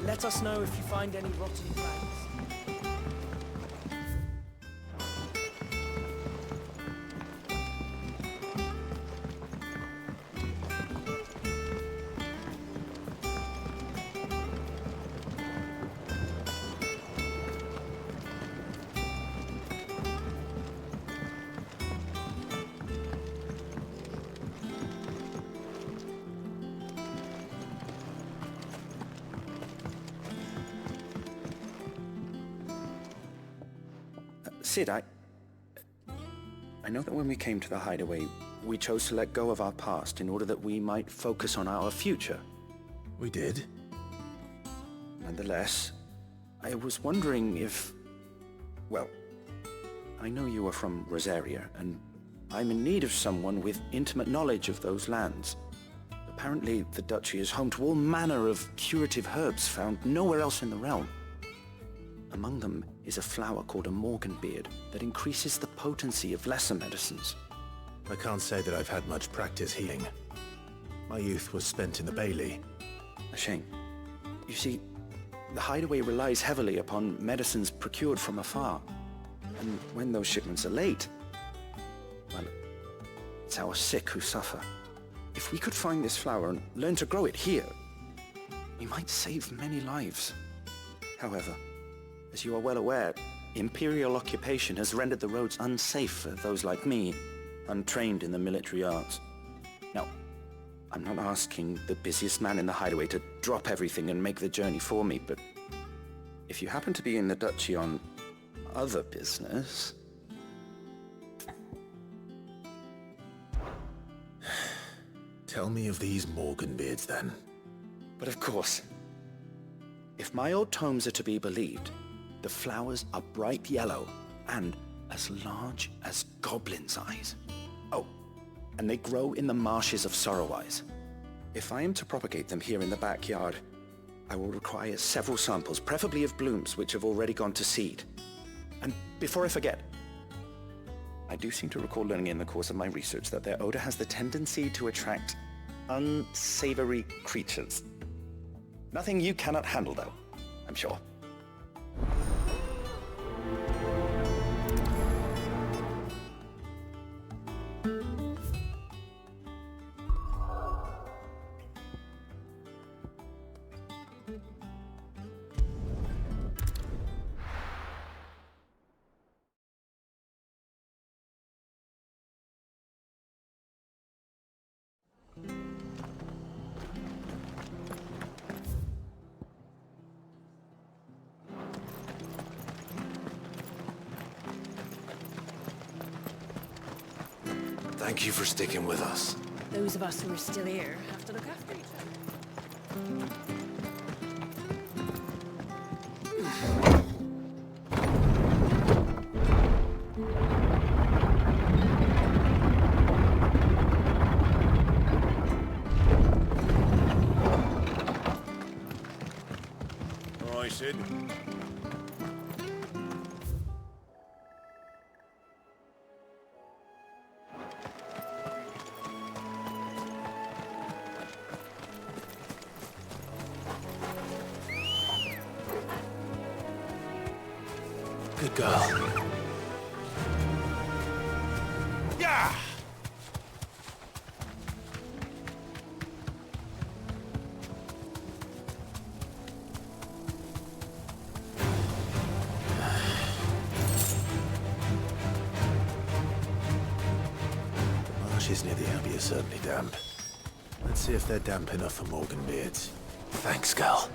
Speaker 17: Let us know if you find any rotten plants.
Speaker 21: Sid, I know that when we came to the hideaway, we chose to let go of our past in order that we might focus on our future.
Speaker 3: We did?
Speaker 21: Nonetheless, I was wondering if... Well, I know you are from Rosaria, and I'm in need of someone with intimate knowledge of those lands. Apparently, the Duchy is home to all manner of curative herbs found nowhere else in the realm. Among them is a flower called a Morganbeard that increases the potency of lesser medicines.
Speaker 3: I can't say that I've had much practice healing. My youth was spent in the Bailey.
Speaker 21: A shame. You see, the hideaway relies heavily upon medicines procured from afar. And when those shipments are late, well, it's our sick who suffer. If we could find this flower and learn to grow it here, we might save many lives. However, as you are well aware, Imperial occupation has rendered the roads unsafe for those like me, untrained in the military arts. Now, I'm not asking the busiest man in the hideaway to drop everything and make the journey for me, but if you happen to be in the Duchy on other business...
Speaker 3: Tell me of these Morganbeards, then.
Speaker 21: But of course. If my old tomes are to be believed, the flowers are bright yellow and as large as goblins' eyes. Oh, and they grow in the marshes of Sorrowwise. If I am to propagate them here in the backyard, I will require several samples, preferably of blooms which have already gone to seed. And before I forget, I do seem to recall learning in the course of my research that their odor has the tendency to attract unsavory creatures. Nothing you cannot handle, though, I'm sure.
Speaker 1: Thank you for sticking with us.
Speaker 20: Those of us who are still here have to look after each
Speaker 7: other. All right, Sid.
Speaker 3: Good girl.
Speaker 7: Yeah!
Speaker 3: The marshes near the Abbey are certainly damp. Let's see if they're damp enough for Morganbeards. Thanks, girl.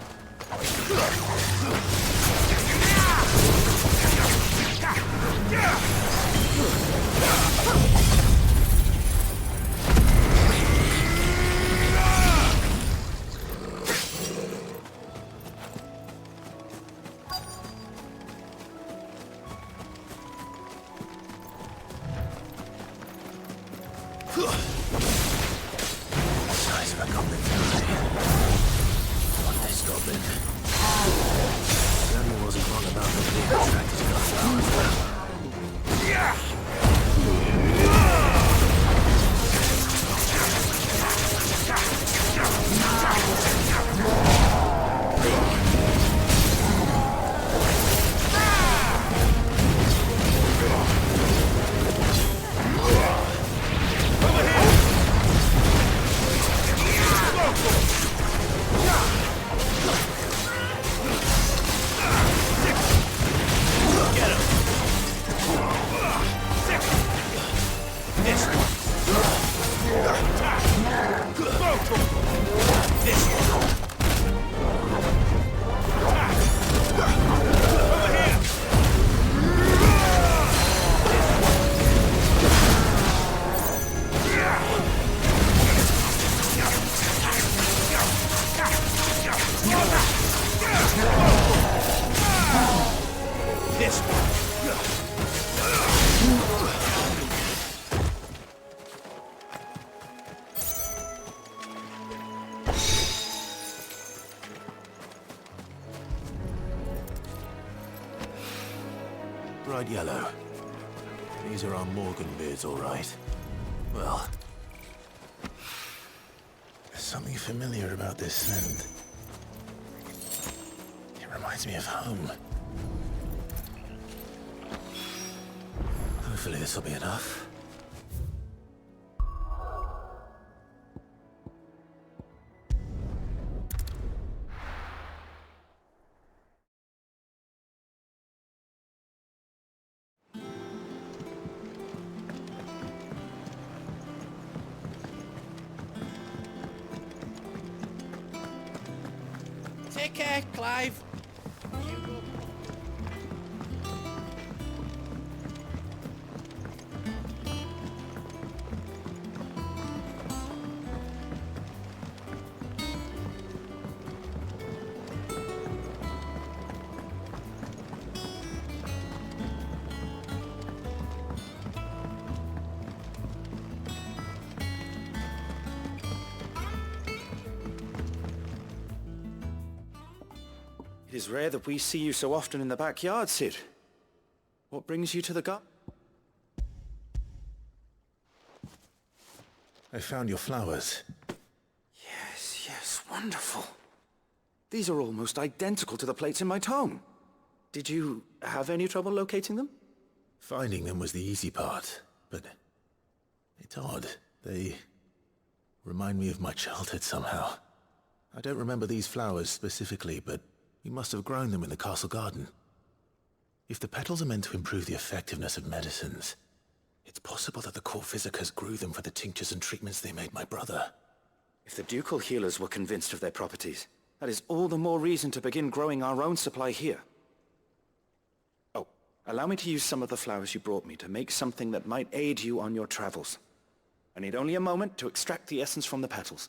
Speaker 1: Size of a goblin fly. On this goblin.
Speaker 3: Daniel wasn't wrong about them being attracted to the flowers. This bright yellow. These are our Morgan beards, all right. Well, there's something familiar about this scent. It reminds me of home. Hopefully this will be enough.
Speaker 17: Take care, Clive.
Speaker 21: It is rare that we see you so often in the backyard, Cid. What brings you to the garden?
Speaker 3: I found your flowers.
Speaker 21: Yes, wonderful. These are almost identical to the plates in my tome. Did you have any trouble locating them?
Speaker 3: Finding them was the easy part, but it's odd. They remind me of my childhood somehow. I don't remember these flowers specifically, but we must have grown them in the castle garden. If the petals are meant to improve the effectiveness of medicines, it's possible that the court physicers grew them for the tinctures and treatments they made my brother.
Speaker 21: If the ducal healers were convinced of their properties, that is all the more reason to begin growing our own supply here. Oh, allow me to use some of the flowers you brought me to make something that might aid you on your travels. I need only a moment to extract the essence from the petals.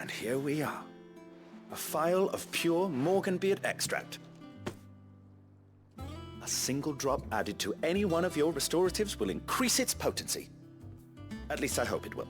Speaker 21: And here we are. A phial of pure Morganbeard extract. A single drop added to any one of your restoratives will increase its potency. At least I hope it will.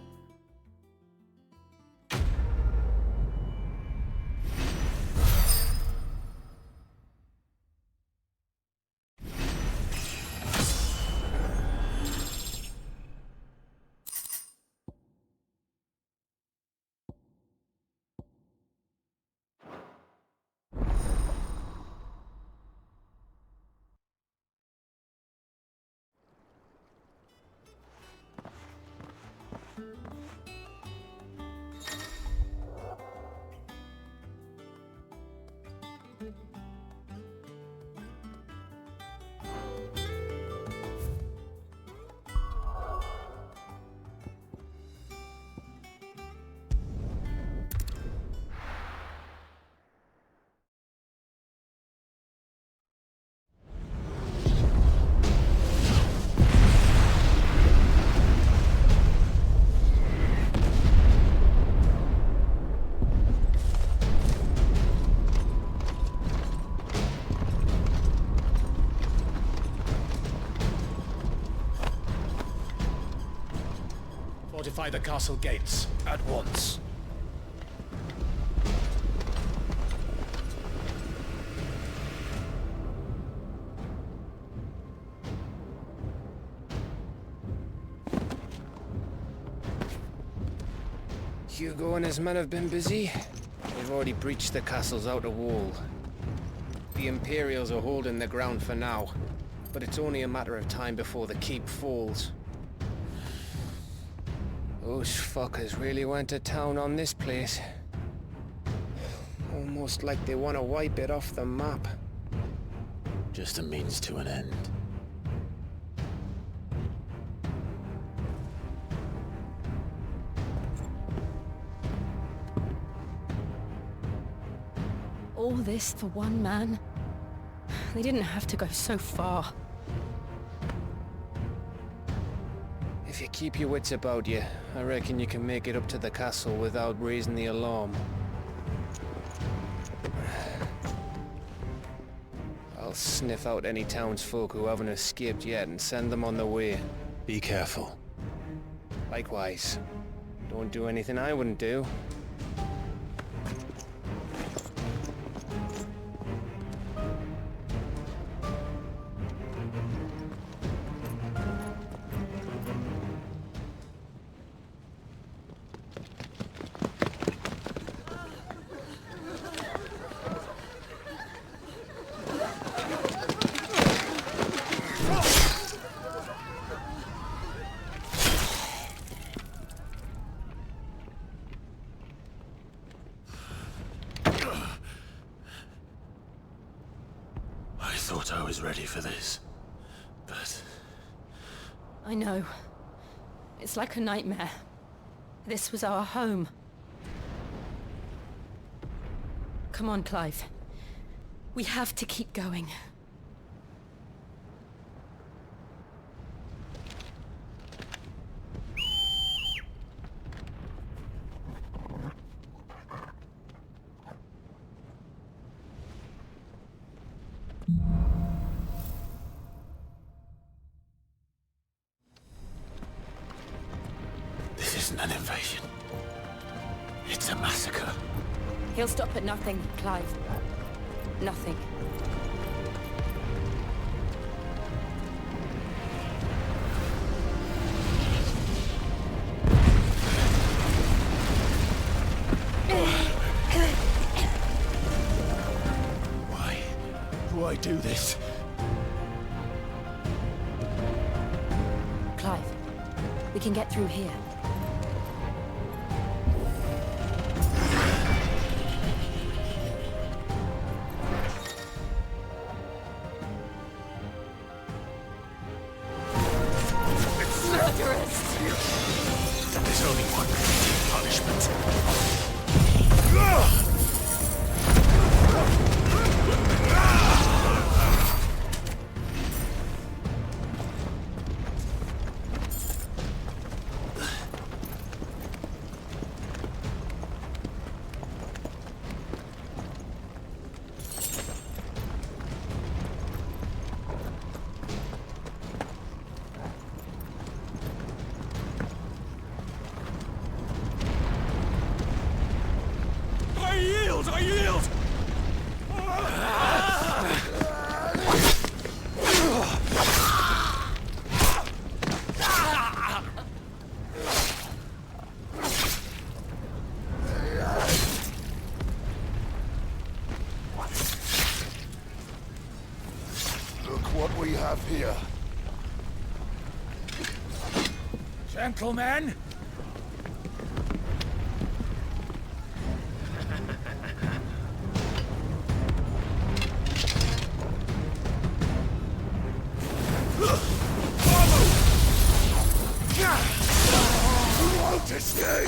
Speaker 3: Fortify the castle gates at once.
Speaker 17: Hugo and his men have been busy. They've already breached the castle's outer wall. The Imperials are holding the ground for now, but it's only a matter of time before the keep falls. Those fuckers really went to town on this place. Almost like they want to wipe it off the map.
Speaker 3: Just a means to an end.
Speaker 5: All this for one man? They didn't have to go so far.
Speaker 17: If you keep your wits about you, I reckon you can make it up to the castle without raising the alarm. I'll sniff out any townsfolk who haven't escaped yet and send them on their way.
Speaker 3: Be careful.
Speaker 17: Likewise. Don't do anything I wouldn't do.
Speaker 3: I thought I was ready for this, but...
Speaker 5: I know. It's like a nightmare. This was our home. Come on, Clive. We have to keep going.
Speaker 3: This isn't an invasion. It's a massacre.
Speaker 5: He'll stop at nothing, Clive. Nothing.
Speaker 3: Why do this?
Speaker 5: Clive, we can get through here.
Speaker 3: There's only one punishment.
Speaker 7: I yield!
Speaker 10: Look what we have here.
Speaker 7: Gentlemen!
Speaker 10: To stay.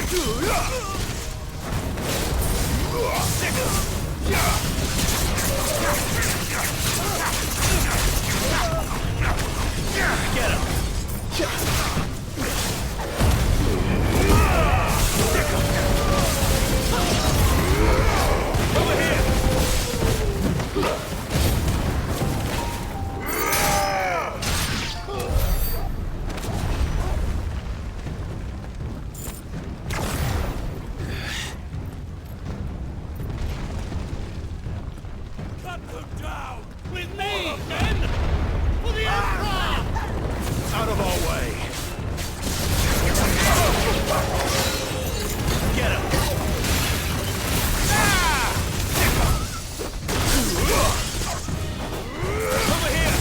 Speaker 7: Get him! Over here! Cut them down! With me, men! For the Emperor!
Speaker 3: Out of our way! Get him!
Speaker 7: Over here!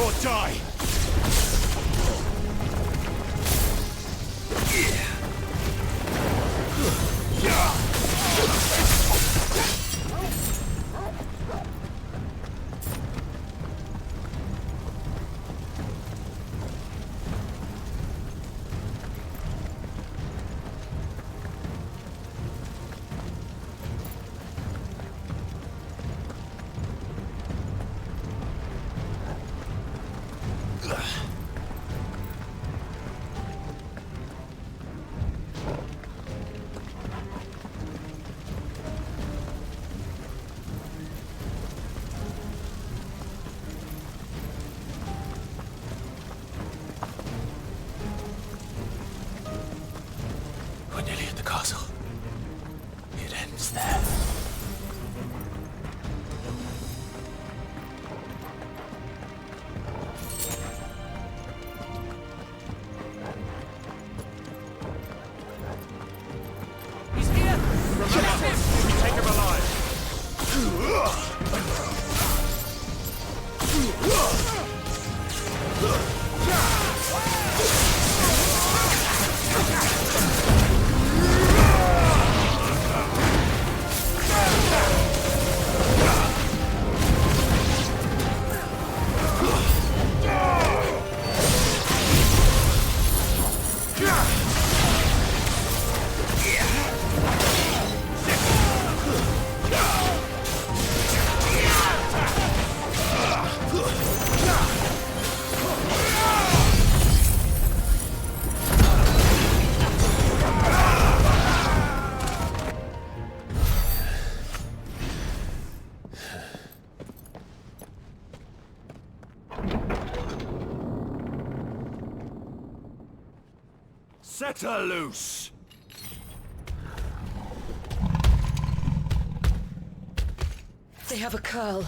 Speaker 1: Or die!
Speaker 3: We're nearly at the castle. It ends there.
Speaker 1: He's here! Remember, we take him alive! Set her loose!
Speaker 6: They have a curl.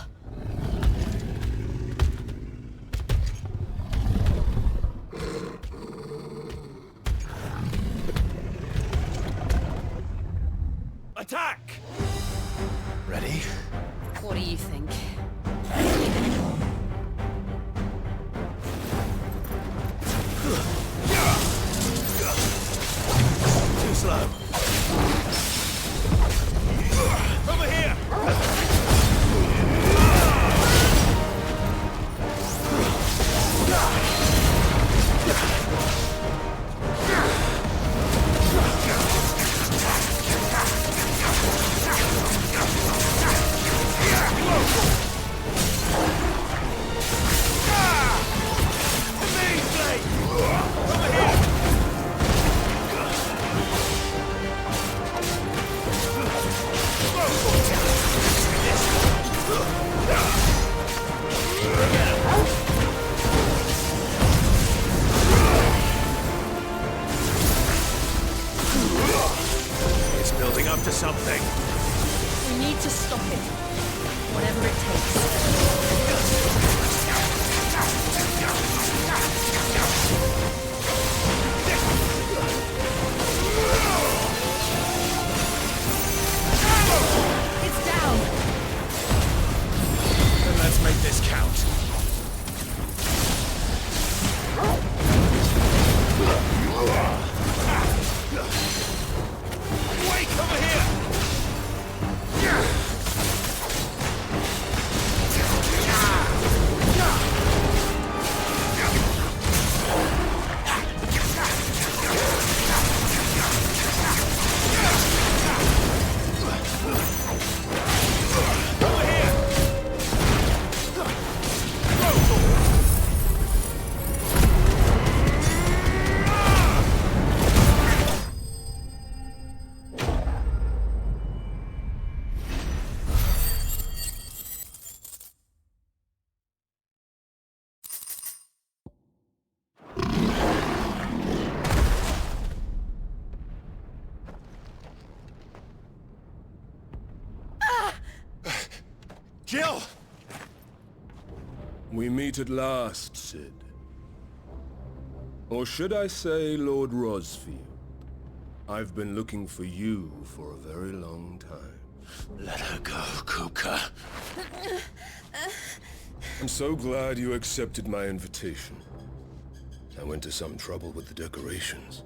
Speaker 1: Attack!
Speaker 3: Ready?
Speaker 2: What do you think?
Speaker 3: Too slow.
Speaker 1: Over here!
Speaker 3: It's building up to something.
Speaker 20: We need to stop it. Whatever it takes. It's down!
Speaker 3: Then let's make this count.
Speaker 1: Wait, over here!
Speaker 3: Jill!
Speaker 12: We meet at last, Sid. Or should I say, Lord Rosfield? I've been looking for you for a very long time.
Speaker 3: Let her go, Kupka.
Speaker 12: I'm so glad you accepted my invitation. I went to some trouble with the decorations.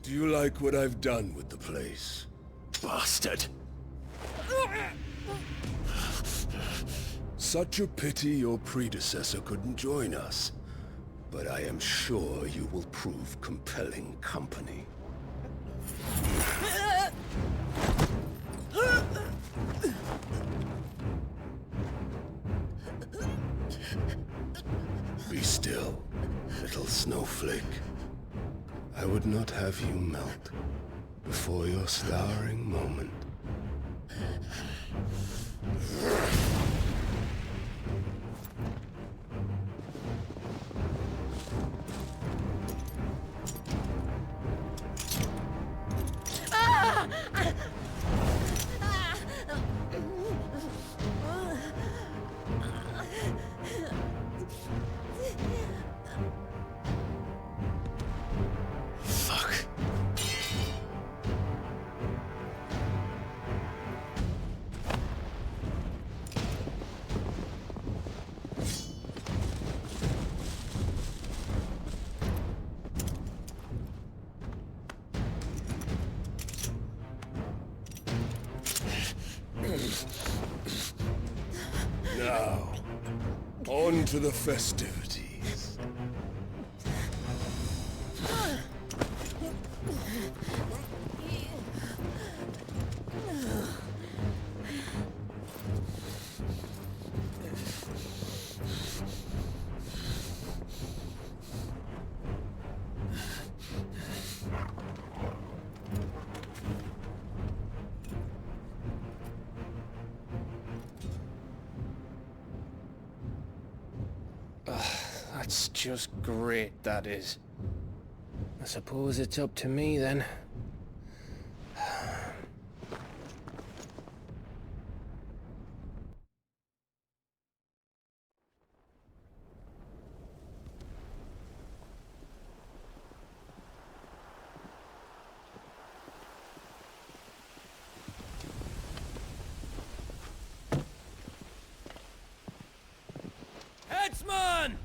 Speaker 12: Do you like what I've done with the place?
Speaker 3: Bastard!
Speaker 12: Such a pity your predecessor couldn't join us. But I am sure you will prove compelling company. Be still, little snowflake. I would not have you melt before your starring moment. Now, on to the festivities.
Speaker 17: That's just great, that is. I suppose it's up to me, then.
Speaker 4: Headsman!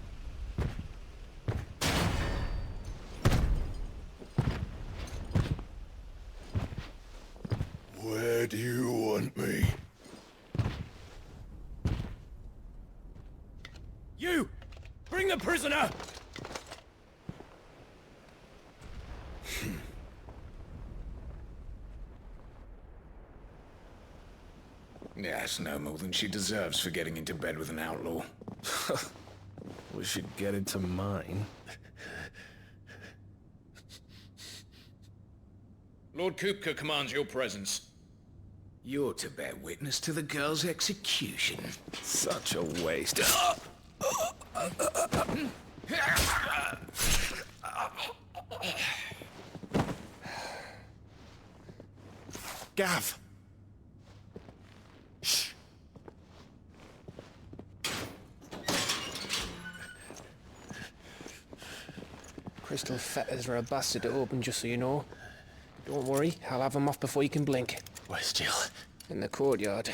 Speaker 10: Where do you want me?
Speaker 4: You! Bring the prisoner!
Speaker 22: Yes, no more than she deserves for getting into bed with an outlaw.
Speaker 8: We should get into mine.
Speaker 22: Lord Kupka commands your presence. You're to bear witness to the girl's execution.
Speaker 8: Such a waste.
Speaker 22: Gav!
Speaker 17: Crystal fetters are a bastard to open, just so you know. Don't worry, I'll have them off before you can blink.
Speaker 3: Where's Jill?
Speaker 17: In the courtyard.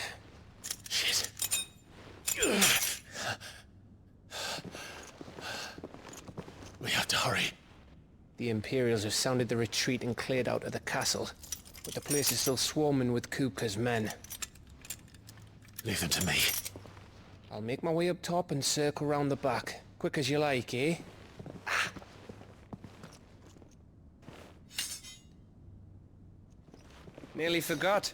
Speaker 3: Shit. We have to hurry.
Speaker 17: The Imperials have sounded the retreat and cleared out of the castle. But the place is still swarming with Kupka's men.
Speaker 3: Leave them to me.
Speaker 17: I'll make my way up top and circle round the back. Quick as you like, eh? Nearly forgot.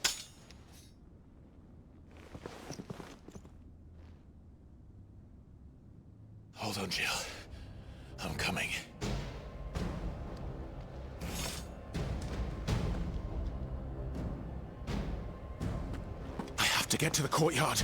Speaker 3: Hold on, Jill. I'm coming. I have to get to the courtyard.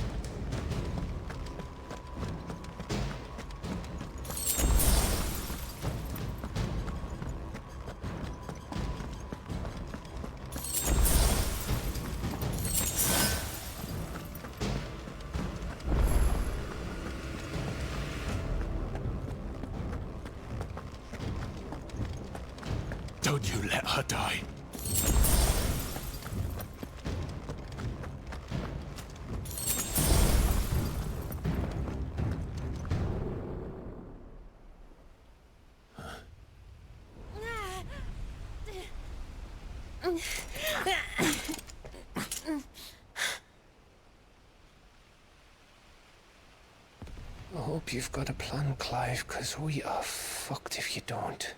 Speaker 3: Don't you let her die.
Speaker 17: I hope you've got a plan, Clive, because we are fucked if you don't.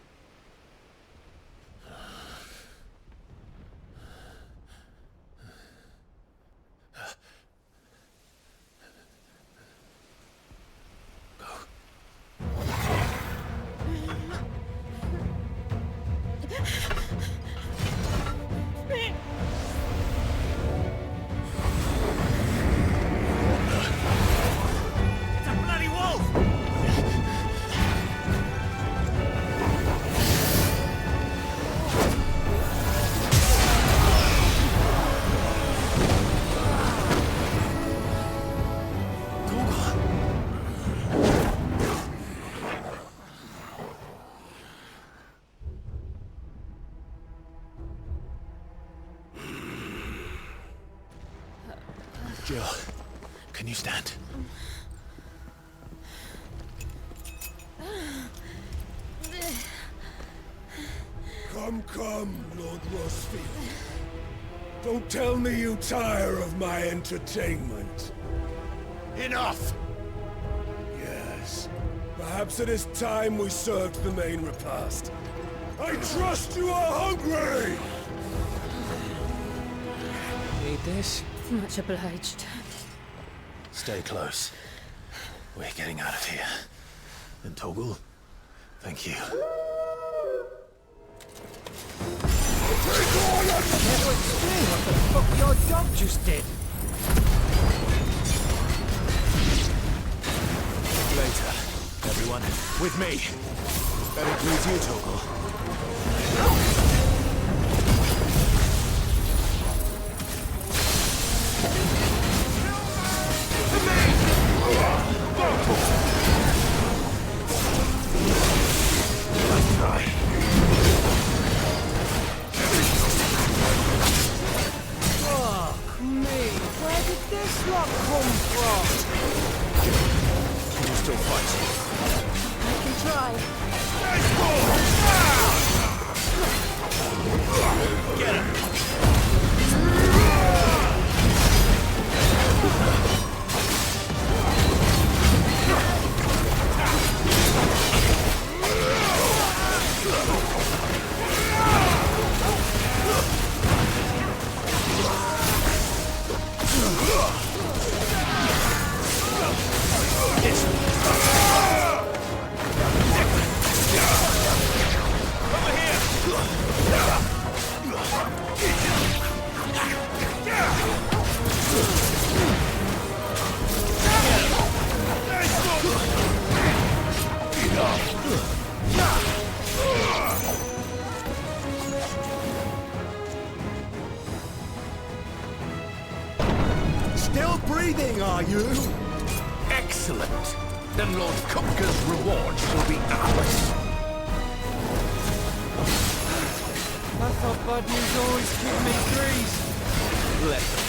Speaker 3: Jill, can you stand?
Speaker 12: Come, Lord Rosfield. Don't tell me you tire of my entertainment.
Speaker 3: Enough!
Speaker 12: Yes. Perhaps it is time we served the main repast. I trust you are hungry!
Speaker 17: Need this?
Speaker 5: Much obliged.
Speaker 3: Stay close. We're getting out of here. And Toggle, thank you.
Speaker 17: Care to explain what the fuck your dog just did?
Speaker 3: Later, everyone. With me. That includes you, Toggle.
Speaker 17: Fuck me! Where did this lot come from?
Speaker 3: Can you still fight?
Speaker 5: I can try.
Speaker 3: Get him!
Speaker 9: Still breathing, are you? Excellent. Then Lord Kupka's rewards will be ours.
Speaker 17: I thought bad news always kept me threes.
Speaker 9: Let them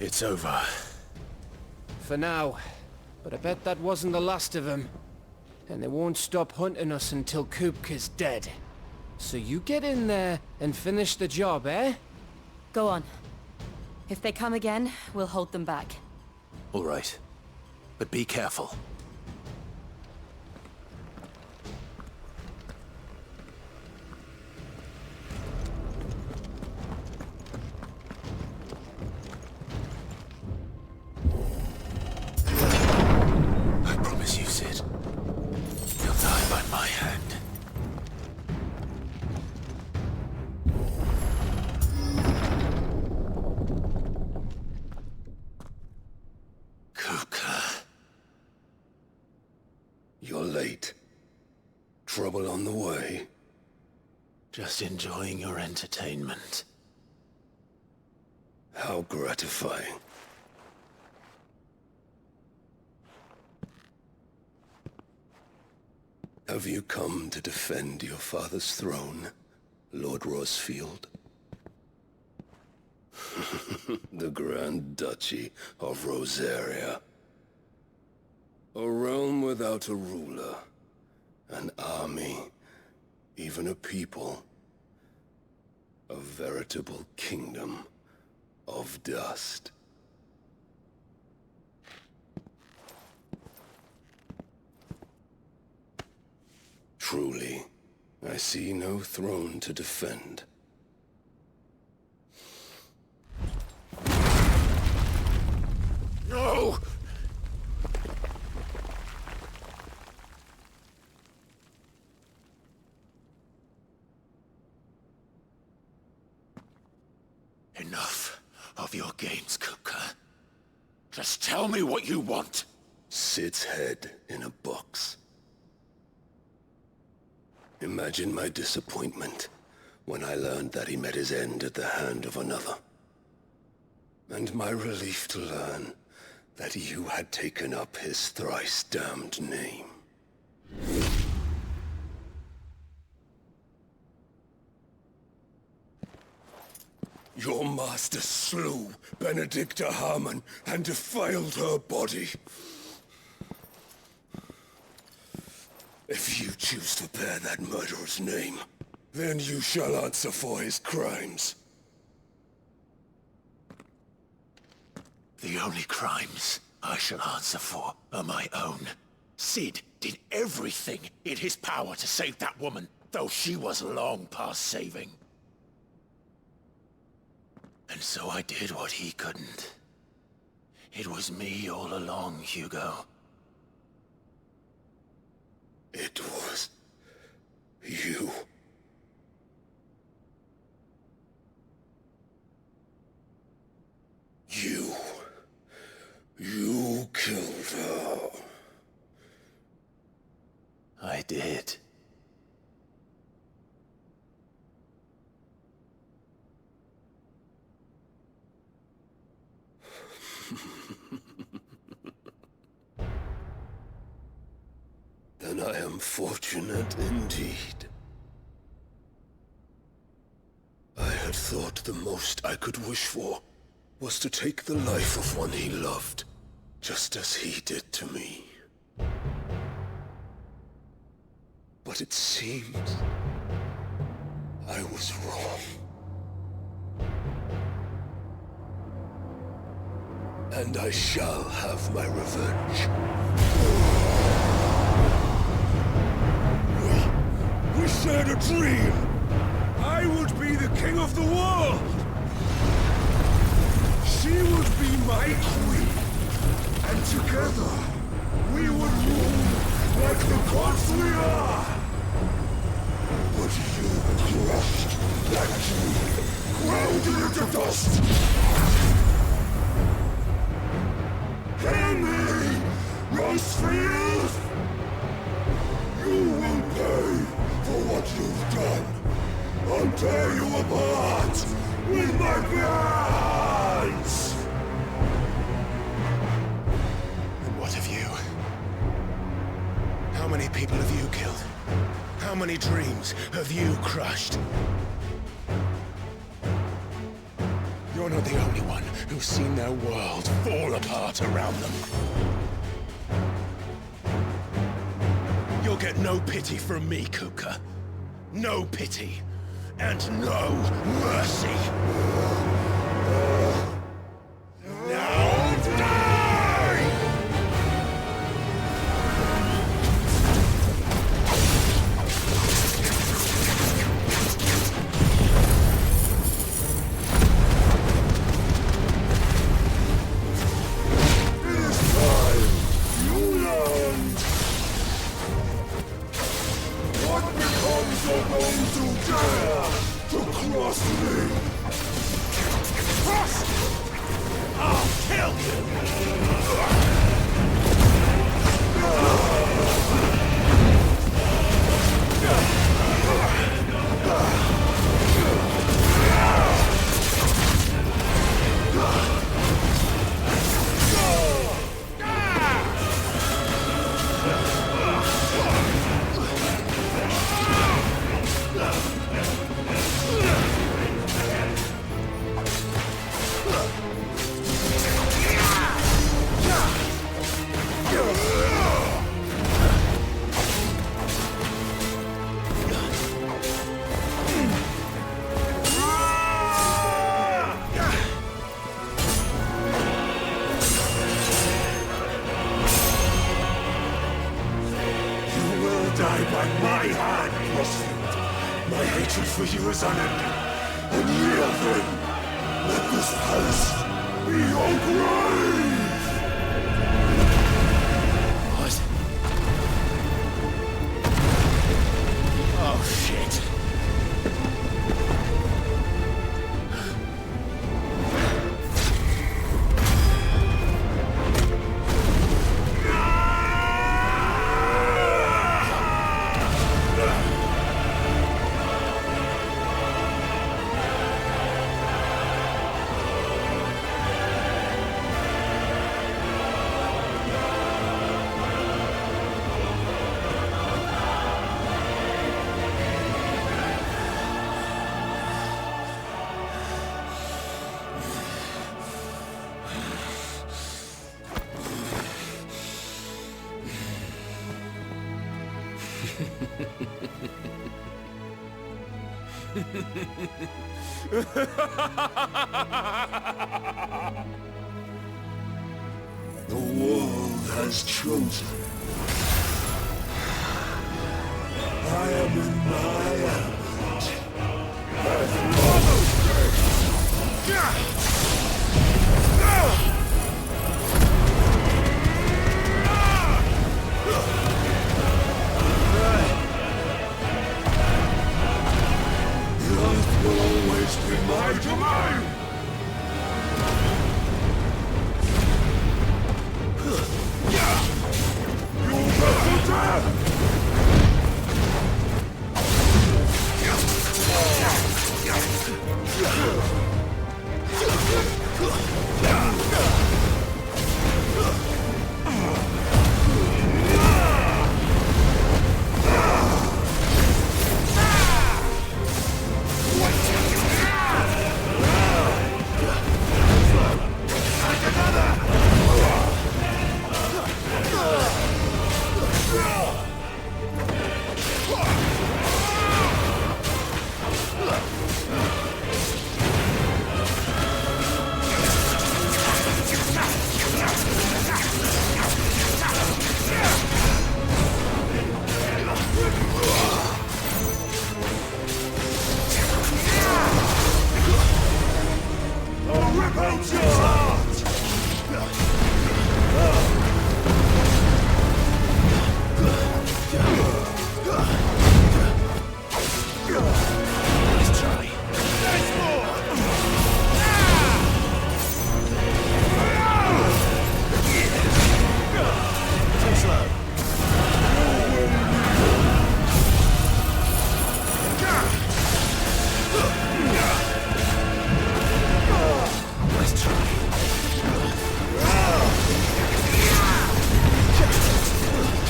Speaker 3: It's over.
Speaker 17: For now. But I bet that wasn't the last of them. And they won't stop hunting us until Kupka's dead. So you get in there and finish the job, eh?
Speaker 2: Go on. If they come again, we'll hold them back.
Speaker 3: All right. But be careful. I promise you, Sid. You'll die by my hand.
Speaker 12: You're late. Trouble on the way?
Speaker 3: Just enjoying your entertainment.
Speaker 12: How gratifying. Have you come to defend your father's throne, Lord Rosfield? The Grand Duchy of Rosaria. A realm without a ruler, an army, even a people. A veritable kingdom of dust. Truly, I see no throne to defend.
Speaker 9: No!
Speaker 3: Enough of your games, Kupka. Just tell me what you want.
Speaker 12: Sid's head in a box. Imagine my disappointment when I learned that he met his end at the hand of another. And my relief to learn that you had taken up his thrice-damned name. Your master slew Benedicta Harmon and defiled her body. If you choose to bear that murderer's name, then you shall answer for his crimes.
Speaker 3: The only crimes I shall answer for are my own. Sid did everything in his power to save that woman, though she was long past saving. And so I did what he couldn't. It was me all along, Hugo.
Speaker 12: It was you. You killed her.
Speaker 3: I did.
Speaker 12: Then I am fortunate indeed. I had thought the most I could wish for was to take the life of one he loved, just as he did to me. But it seems I was wrong. And I shall have my revenge.
Speaker 9: We shared a dream! I would be the king of the world! She would be my queen! And together, we would rule like the gods we are! But you crushed that dream, ground it into dust! Hear me, Rosefield! You will pay for what you've done. I'll tear you apart with my hands!
Speaker 3: And what of you? How many people have you killed? How many dreams have you crushed? You're not the only one who's seen their world fall apart around them.
Speaker 12: get no pity from me, Kupka. No pity. And no mercy. Now die!
Speaker 9: It is time you learned. What becomes of those who dare to cross me?
Speaker 12: Cross! I'll kill you!
Speaker 9: Die by my hand, Crossfield. My hatred for you is unending. And yield then. Let this palace be your grave!
Speaker 12: What? Oh, shit.
Speaker 9: The world has chosen. I am in my element. As Mother's Day! Earth will always be my domain! You will death!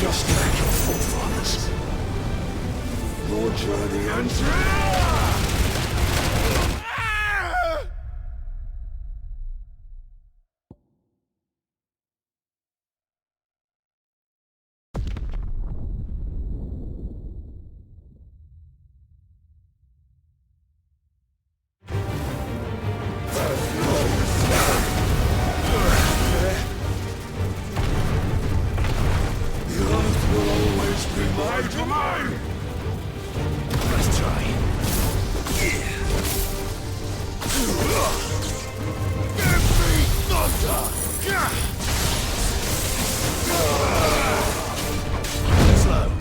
Speaker 9: Just like your forefathers. Your journey ends. must be my domain!
Speaker 22: Let's try.
Speaker 9: Give me thunder!
Speaker 22: Slow.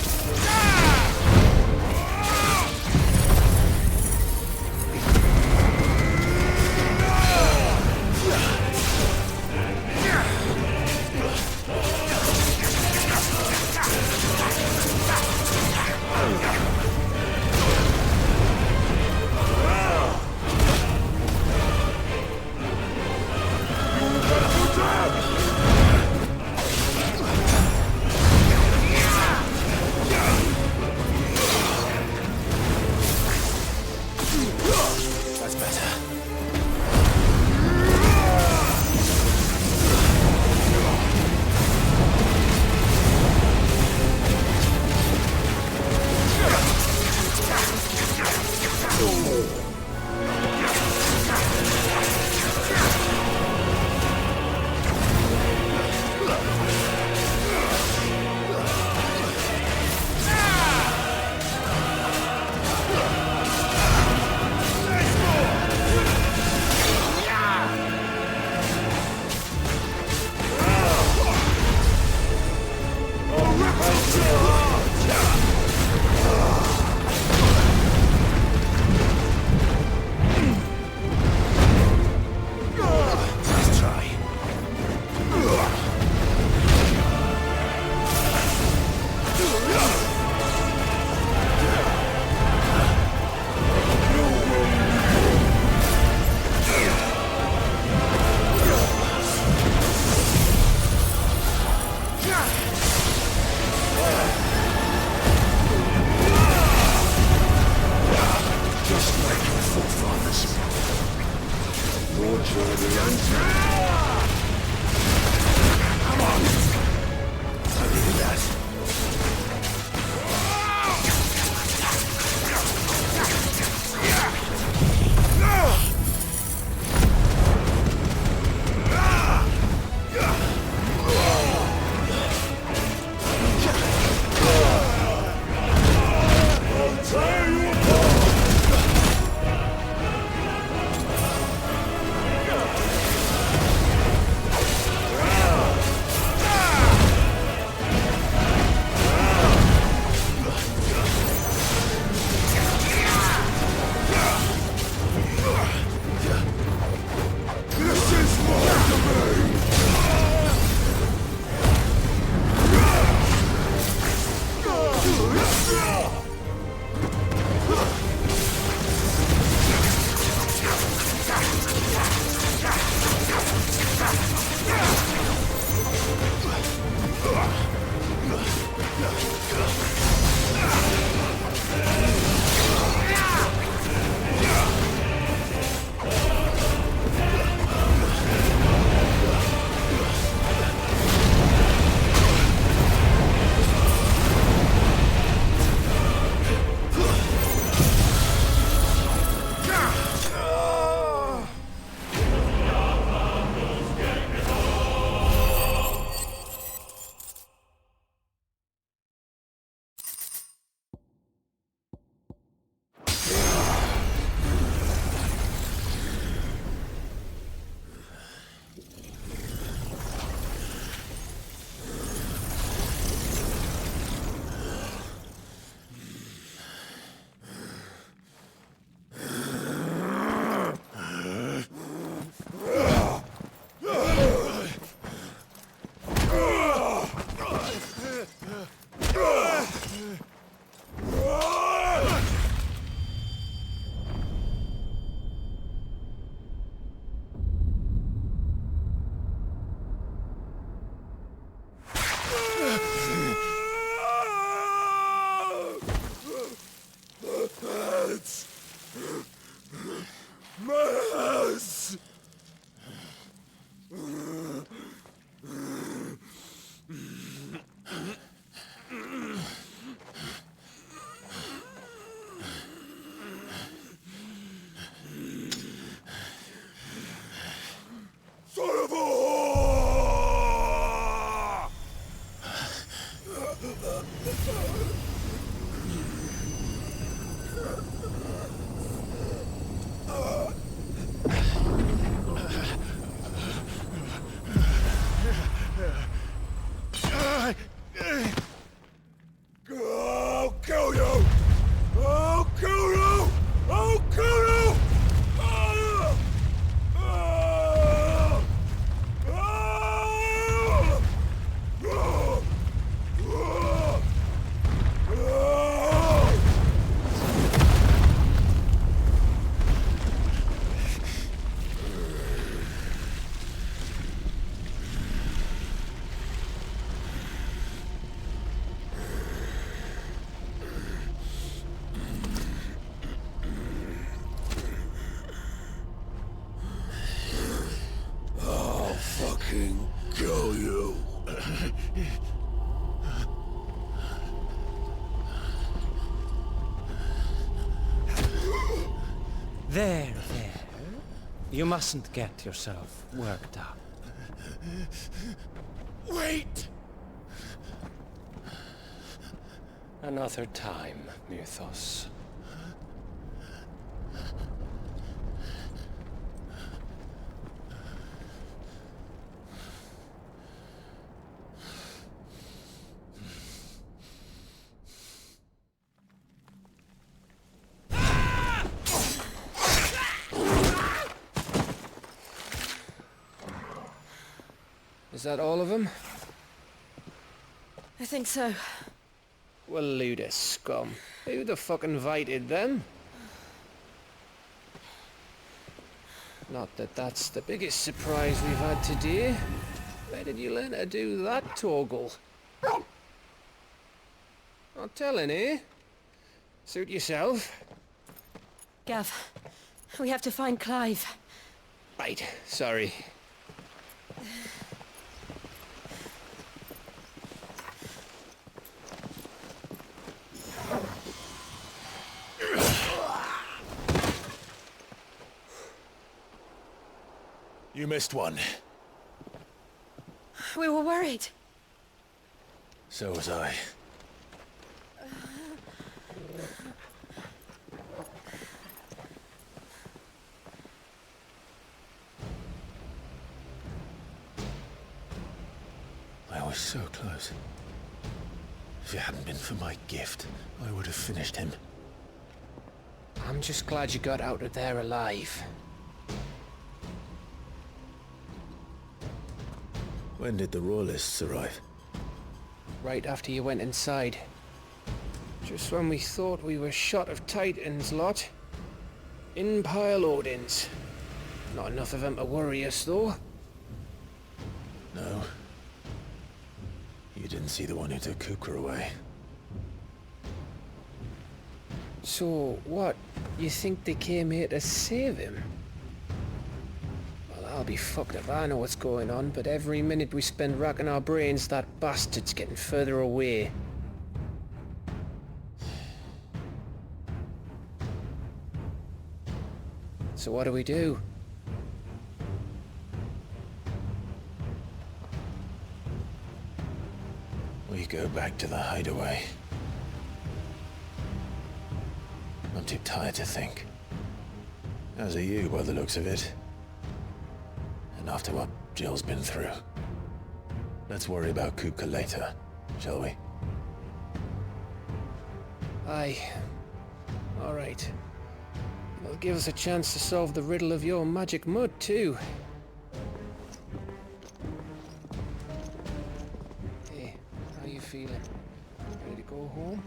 Speaker 9: You better I'll kill you! I'll kill you! I'll kill you! Ah! Ah! Ah! Ah! Ah! Ah! I'll fucking kill you.
Speaker 17: There. You mustn't get yourself worked up.
Speaker 9: Wait!
Speaker 17: Another time, Mythos. Is that all of them?
Speaker 5: I think so.
Speaker 17: Well, load of scum. Who the fuck invited them? Not that that's the biggest surprise we've had today. Where did you learn to do that, Torgal? Not telling, eh? Suit yourself.
Speaker 5: Gav, we have to find Clive.
Speaker 17: Right, sorry.
Speaker 1: You missed one.
Speaker 5: We were worried.
Speaker 1: So was I. I was so close. If it hadn't been for my gift, I would have finished him.
Speaker 17: I'm just glad you got out of there alive.
Speaker 3: When did the Royalists arrive?
Speaker 17: Right after you went inside. Just when we thought we were shot of Titans, lot. In pile Odins. Not enough of them to worry us, though.
Speaker 3: No. You didn't see the one who took Kupka away.
Speaker 17: So, what? You think they came here to save him? Well, I'll be fucked if I know what's going on, but every minute we spend racking our brains, that bastard's getting further away. So what do we do?
Speaker 3: We go back to the hideaway. I'm too tired to think. As are you, by the looks of it. And after what Jill's been through. Let's worry about Kupka later, shall we?
Speaker 17: Aye. All right. It'll give us a chance to solve the riddle of your magic mud, too. Hey, how you feeling? Ready to go home?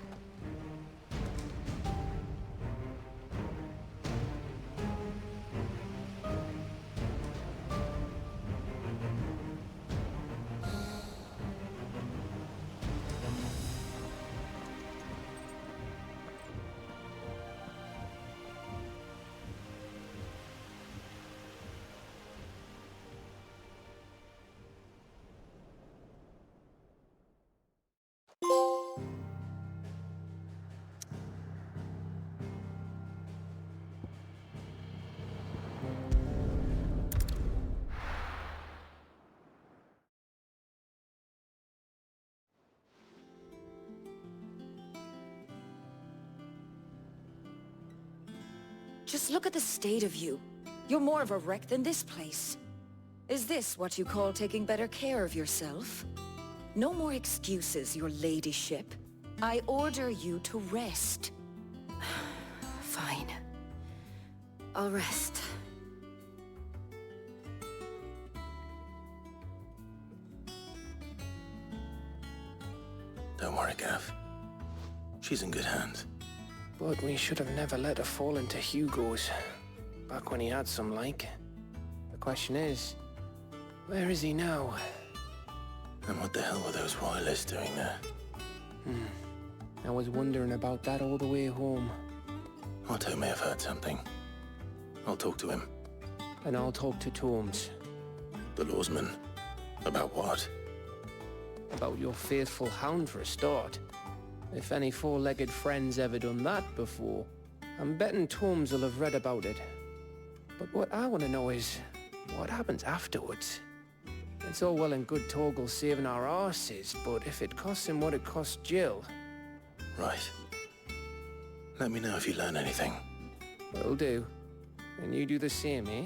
Speaker 2: Just look at the state of you. You're more of a wreck than this place. Is this what you call taking better care of yourself?
Speaker 19: No more excuses, your ladyship. I order you to rest.
Speaker 2: Fine. I'll rest.
Speaker 3: Don't worry, Gav. She's in good hands.
Speaker 17: But we should have never let her fall into Hugo's. Back when he had some like. The question is, where is he now?
Speaker 3: And what the hell were those royalists doing there?
Speaker 17: I was wondering about that all the way home.
Speaker 3: Otto may have heard something. I'll talk to him.
Speaker 17: And I'll talk to Torms.
Speaker 3: The lawsman. About what?
Speaker 17: About your faithful hound for a start. If any four-legged friend's ever done that before, I'm betting Torms will have read about it. But what I want to know is, what happens afterwards? It's all well and good Torgal saving our arses, but if it costs him what it cost Jill...
Speaker 3: Right. Let me know if you learn anything.
Speaker 17: Will do. And you do the same, eh?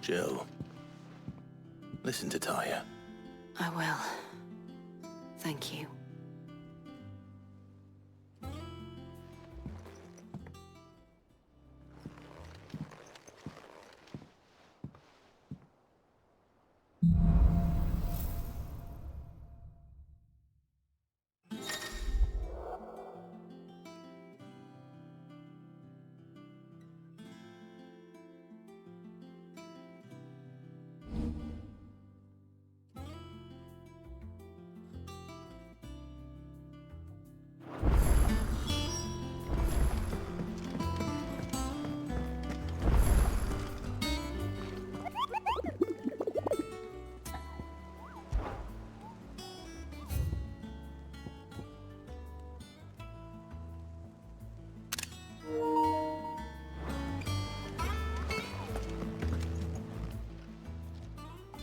Speaker 3: Jill. Listen to Taya.
Speaker 2: I will. Thank you.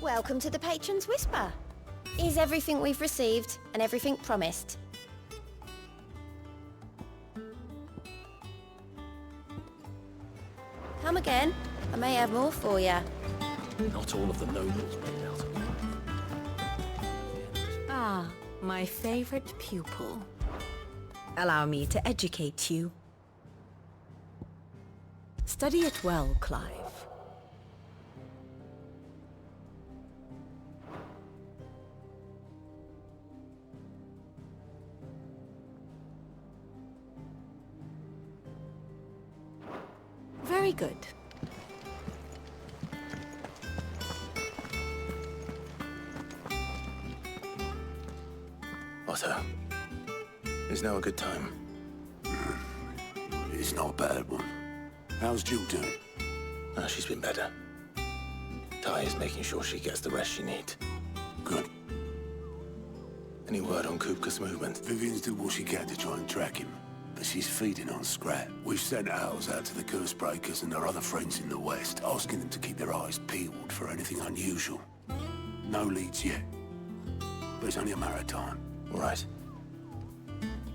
Speaker 15: Welcome to the Patron's Whisper. Is everything we've received and everything promised? Come again. I may have more for you.
Speaker 1: Not all of the nobles made out of it.
Speaker 19: Ah, my favorite pupil. Allow me to educate you. Study it well, Clive. Very good.
Speaker 3: Otto, is now a good time?
Speaker 9: It's not a bad one. How's Jill doing?
Speaker 3: Oh, she's been better. Taya's making sure she gets the rest she needs.
Speaker 9: Good.
Speaker 3: Any word on Kupka's movement?
Speaker 9: Vivian's did what she can to try and track him, but she's feeding on scrap. We've sent ours out to the curse breakers and their other friends in the west, asking them to keep their eyes peeled for anything unusual. No leads yet, but it's only a matter of time.
Speaker 3: All right.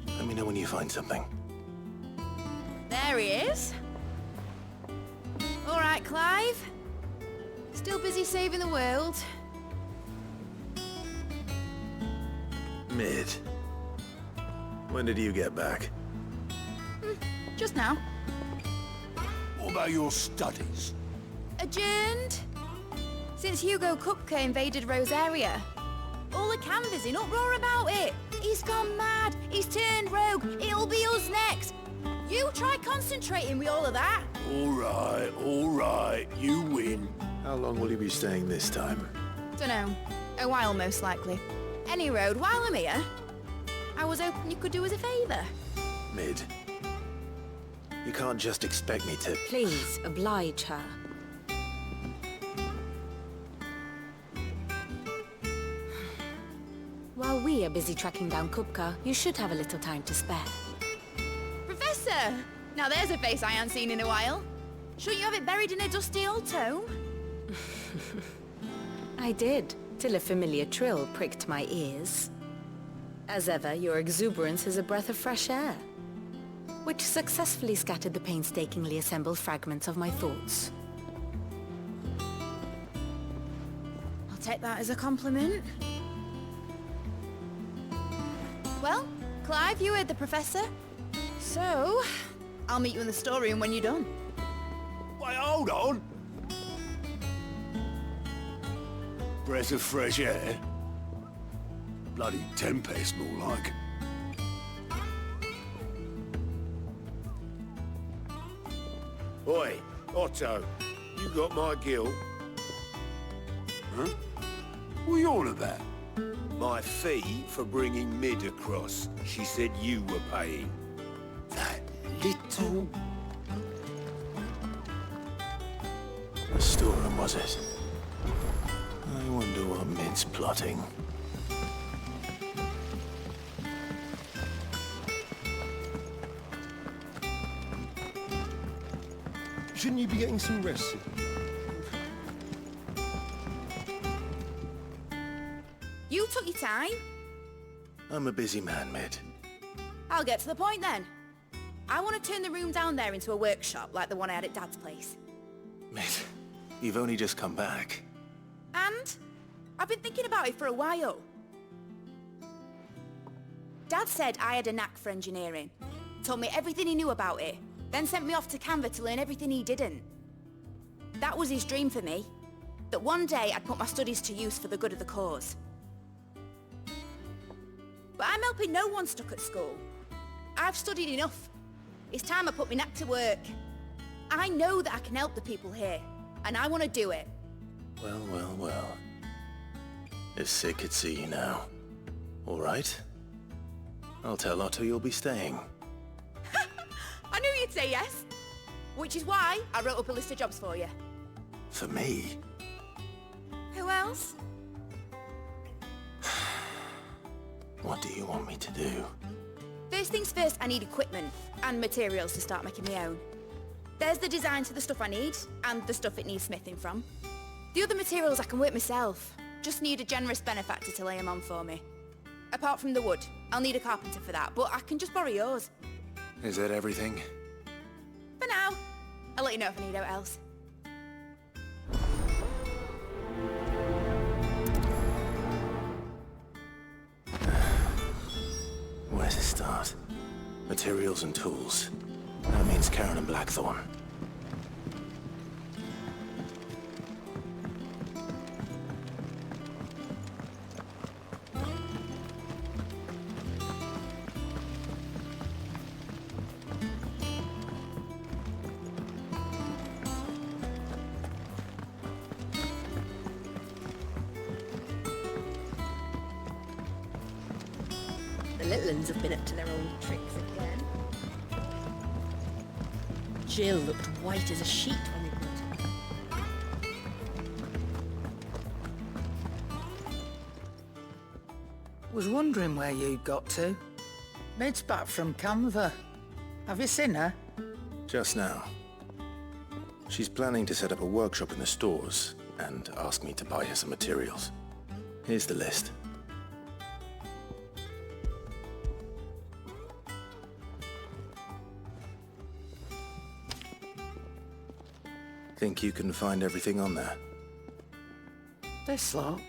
Speaker 3: Let me know when you find something.
Speaker 16: There he is. All right, Clive. Still busy saving the world.
Speaker 3: Mid. When did you get back?
Speaker 16: Just now.
Speaker 9: What about your studies?
Speaker 16: Adjourned. Since Hugo Kupka invaded Rosaria. All the canvassing uproar about it. He's gone mad. He's turned rogue. It'll be us next. You try concentrating with all of that.
Speaker 9: All right, you win.
Speaker 3: How long will you be staying this time?
Speaker 16: Dunno. A while, most likely. Any road, while I'm here, I was hoping you could do us a favour.
Speaker 3: Mid. You can't just expect me to...
Speaker 19: Please, oblige her. While we are busy tracking down Kupka, you should have a little time to spare.
Speaker 16: Professor! Now there's a face I ain't seen in a while. Shouldn't you have it buried in a dusty old tome?
Speaker 19: I did, till a familiar trill pricked my ears. As ever, your exuberance is a breath of fresh air, which successfully scattered the painstakingly assembled fragments of my thoughts.
Speaker 16: take that as a compliment. Well, Clive, you heard the Professor. So, I'll meet you in the storeroom when you're done.
Speaker 9: Wait, hold on! Breath of fresh air? Bloody tempest, more like. Oi, Otto, you got my guilt? Huh? What are you on about? My fee for bringing Mid across. She said you were paying. That little...
Speaker 3: The storeroom, was it? I wonder what Mid's plotting.
Speaker 9: Shouldn't you be getting some rest?
Speaker 16: You took your time.
Speaker 3: I'm a busy man, Mid.
Speaker 16: I'll get to the point then. I want to turn the room down there into a workshop like the one I had at Dad's place.
Speaker 3: Mid, you've only just come back.
Speaker 16: And I've been thinking about it for a while. Dad said I had a knack for engineering. Told me everything he knew about it. Then sent me off to Canva to learn everything he didn't. That was his dream for me. That one day I'd put my studies to use for the good of the cause. But I'm helping no one stuck at school. I've studied enough. It's time I put my knack to work. I know that I can help the people here, and I want to do it.
Speaker 3: Well, well, well. If Sid could see you now. All right. I'll tell Otto you'll be staying.
Speaker 16: I knew you'd say yes. Which is why I wrote up a list of jobs for you.
Speaker 3: For me?
Speaker 16: Who else?
Speaker 3: What do you want me to do?
Speaker 16: First things first, I need equipment and materials to start making my own. There's the designs for the stuff I need, and the stuff it needs smithing from. The other materials I can work myself. Just need a generous benefactor to lay them on for me. Apart from the wood, I'll need a carpenter for that, but I can just borrow yours.
Speaker 3: Is that everything?
Speaker 16: For now. I'll let you know if I need out else.
Speaker 3: Where to start? Materials and tools. That means Karen and Blackthorn.
Speaker 6: The little uns have been up to their old tricks again. Jill looked white as a sheet when they brought her.
Speaker 11: Was wondering where you'd got to. Mid's back from Canva. Have you seen her?
Speaker 3: Just now. She's planning to set up a workshop in the stores and ask me to buy her some materials. Here's the list. Think you can find everything on there?
Speaker 11: This lot.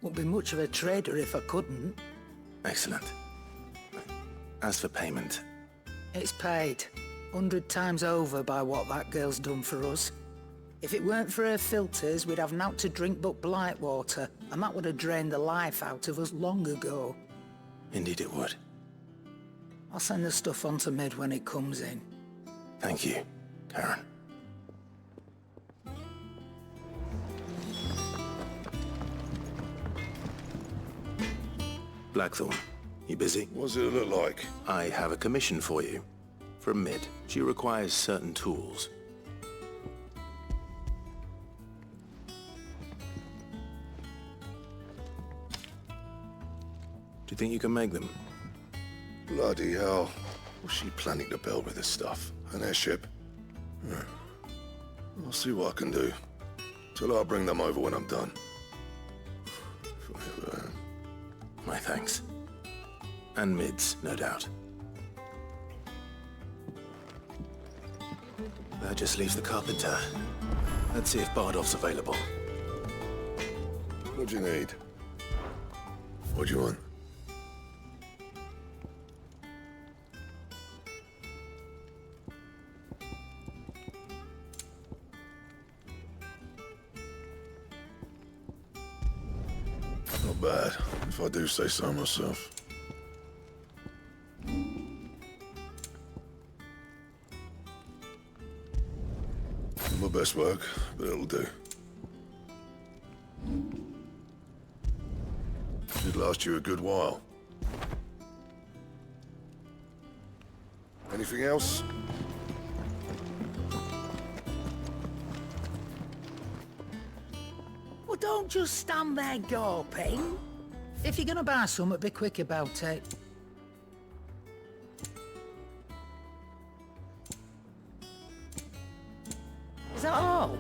Speaker 11: Wouldn't be much of a trader if I couldn't.
Speaker 3: Excellent. As for payment...
Speaker 11: It's paid. 100 times over by what that girl's done for us. If it weren't for her filters, we'd have naught to drink but blight water, and that would have drained the life out of us long ago.
Speaker 3: Indeed it would.
Speaker 11: I'll send the stuff on to Mid when it comes in.
Speaker 3: Thank you, Karen. Blackthorn, you busy?
Speaker 10: What's it look like?
Speaker 3: I have a commission for you. From Mid. She requires certain tools. Do you think you can make them?
Speaker 10: Bloody hell. What's she planning to build with this stuff? An airship? I'll see what I can do. Till I'll bring them over when I'm done. If I ever am.
Speaker 3: My thanks. And Mid's, no doubt. That just leaves the carpenter. Let's see if Bardolph's available.
Speaker 9: What do you need? What do you want? Not bad, if I do say so myself. Not my best work, but it'll do. Should last you a good while. Anything else?
Speaker 11: Well, don't just stand there gawping. If you're gonna buy something, be quick about it. Is that all?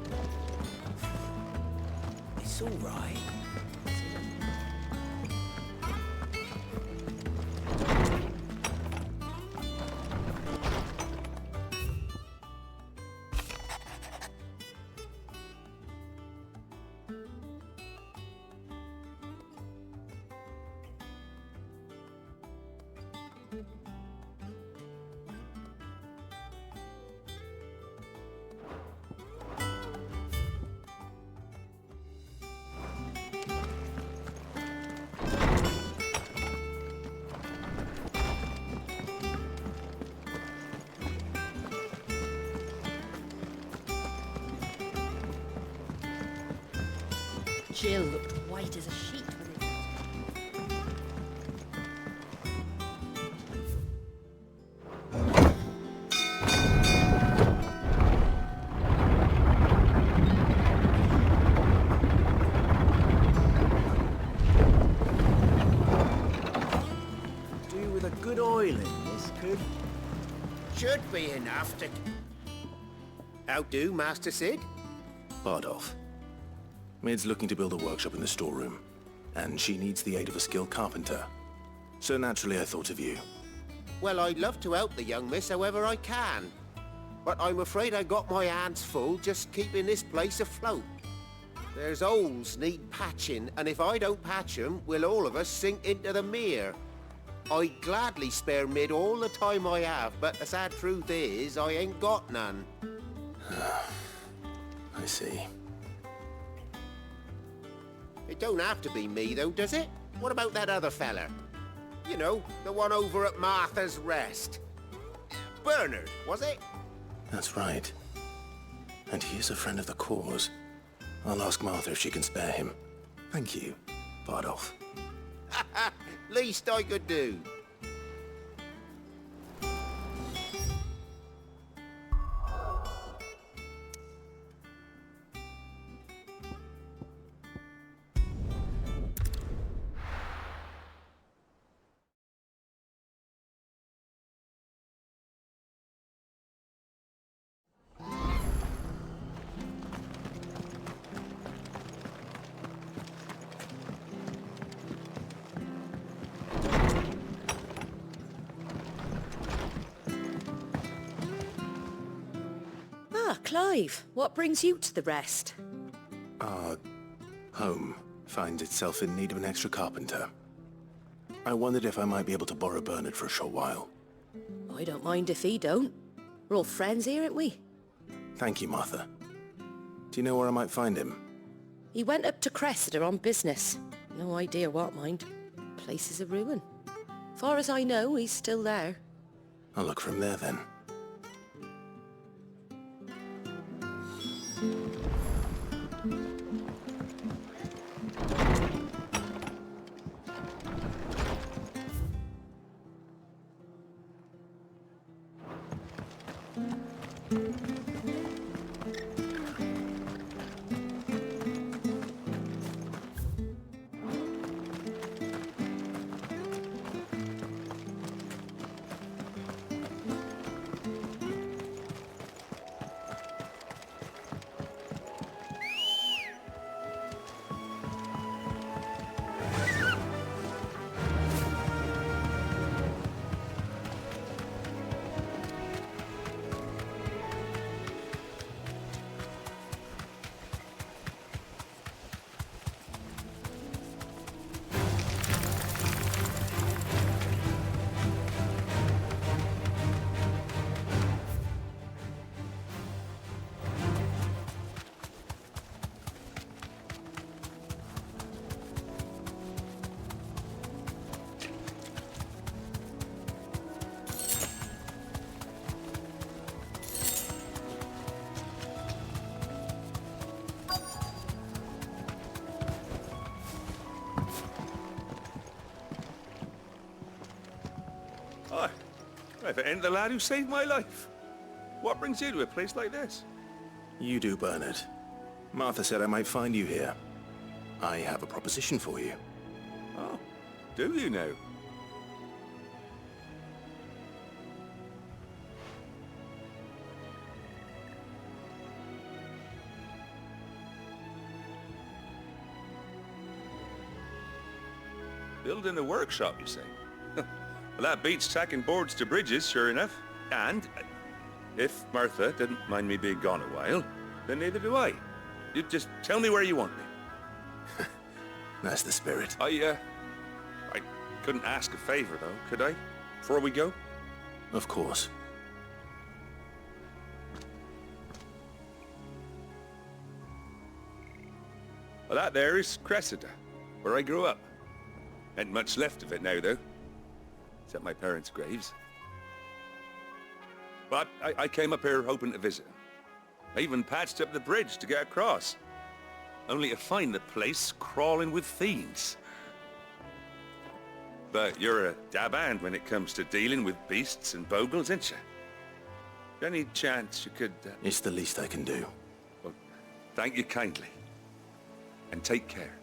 Speaker 11: It's all right.
Speaker 5: Jill looked white as a sheet when it...
Speaker 13: Do with a good oil in this, could?
Speaker 14: Should be enough to... How do, Master Sid?
Speaker 3: Bardolph. Mid's looking to build a workshop in the storeroom, and she needs the aid of a skilled carpenter. So naturally I thought of you.
Speaker 14: Well, I'd love to help the young miss however I can. But I'm afraid I got my hands full just keeping this place afloat. There's holes need patching, and if I don't patch them, we'll all of us sink into the mere. I'd gladly spare Mid all the time I have, but the sad truth is, I ain't got none.
Speaker 3: I see.
Speaker 14: It don't have to be me, though, does it? What about that other fella? You know, the one over at Martha's Rest. Bernard, was it?
Speaker 3: That's right. And he is a friend of the cause. I'll ask Martha if she can spare him. Thank you, Bardolph.
Speaker 14: Least I could do.
Speaker 6: Ah, Clive, what brings you to the Rest?
Speaker 3: Our home finds itself in need of an extra carpenter. I wondered if I might be able to borrow Bernard for a short while.
Speaker 6: I don't mind if he don't. We're all friends here, aren't we?
Speaker 3: Thank you, Martha. Do you know where I might find him?
Speaker 6: He went up to Cressida on business. No idea what, mind. Place is a ruin. Far as I know, he's still there.
Speaker 3: I'll look for him there then.
Speaker 18: if it ain't the lad who saved my life. What brings you to a place like this?
Speaker 3: You do, Bernard. Martha said I might find you here. I have a proposition for you.
Speaker 18: Oh, do you now? Building a workshop, you say? Well, that beats tacking boards to bridges, sure enough. And if Martha didn't mind me being gone a while, then neither do I. You just tell me where you want me.
Speaker 3: That's the spirit.
Speaker 18: I couldn't ask a favor, though, could I? Before we go?
Speaker 3: Of course.
Speaker 18: Well, that there is Cressida, where I grew up. Ain't much left of it now, though. Except my parents' graves. But I came up here hoping to visit. I even patched up the bridge to get across. Only to find the place crawling with fiends. But you're a dab hand when it comes to dealing with beasts and bogles, ain't you? Any chance you could...
Speaker 3: It's the least I can do.
Speaker 18: Well, thank you kindly. And take care.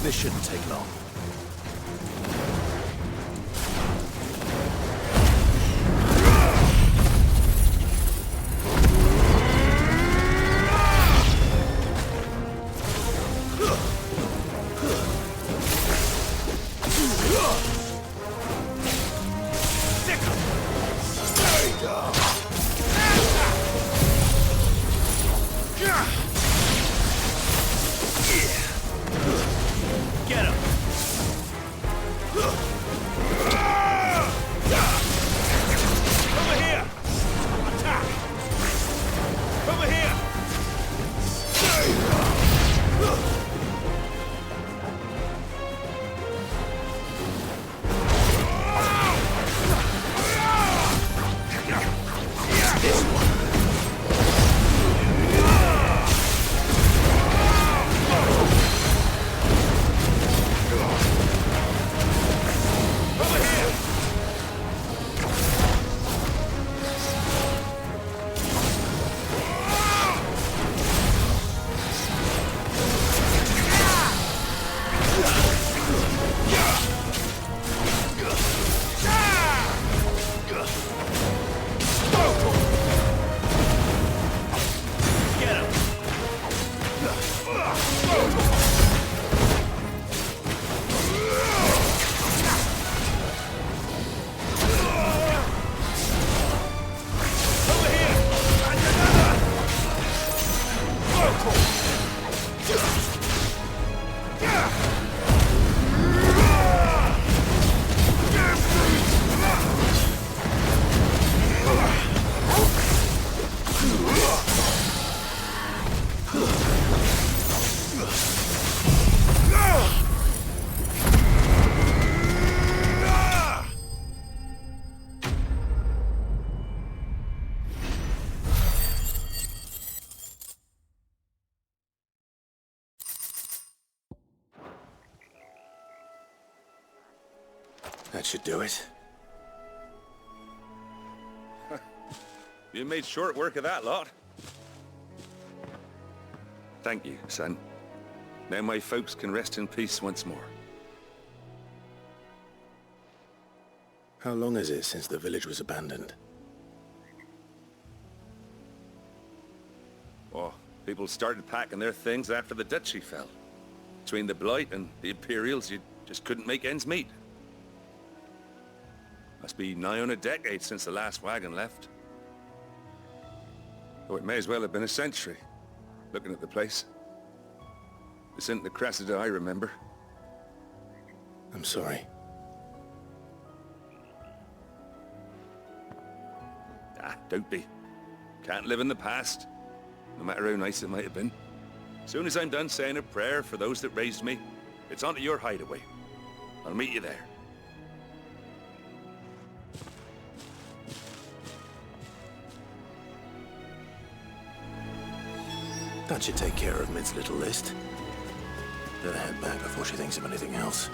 Speaker 3: This shouldn't take long.
Speaker 4: Get him!
Speaker 3: That should do it.
Speaker 18: You made short work of that lot. Thank you, son. Now my folks can rest in peace once more.
Speaker 3: How long is it since the village was abandoned?
Speaker 18: Oh, people started packing their things after the duchy fell. Between the Blight and the Imperials, you just couldn't make ends meet. Must be nigh on a decade since the last wagon left. Oh, it may as well have been a century, looking at the place. This isn't the Cressida I remember.
Speaker 3: I'm sorry.
Speaker 18: Ah, don't be. Can't live in the past, no matter how nice it might have been. As soon as I'm done saying a prayer for those that raised me, it's on to your hideaway. I'll meet you there.
Speaker 3: That should take care of Mid's little list. Better head back before she thinks of anything else.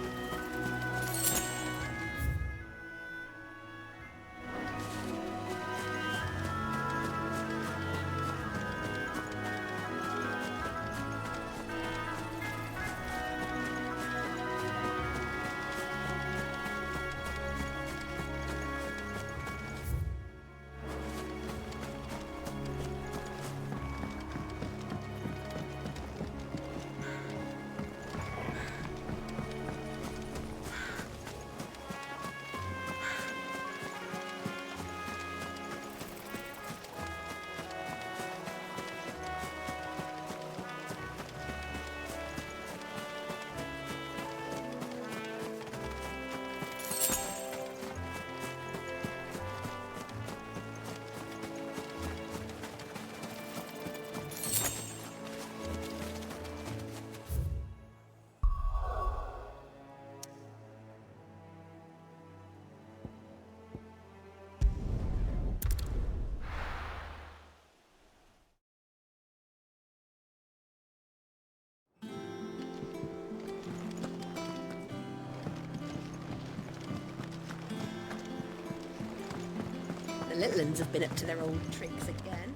Speaker 7: The little uns have been up to their old tricks again.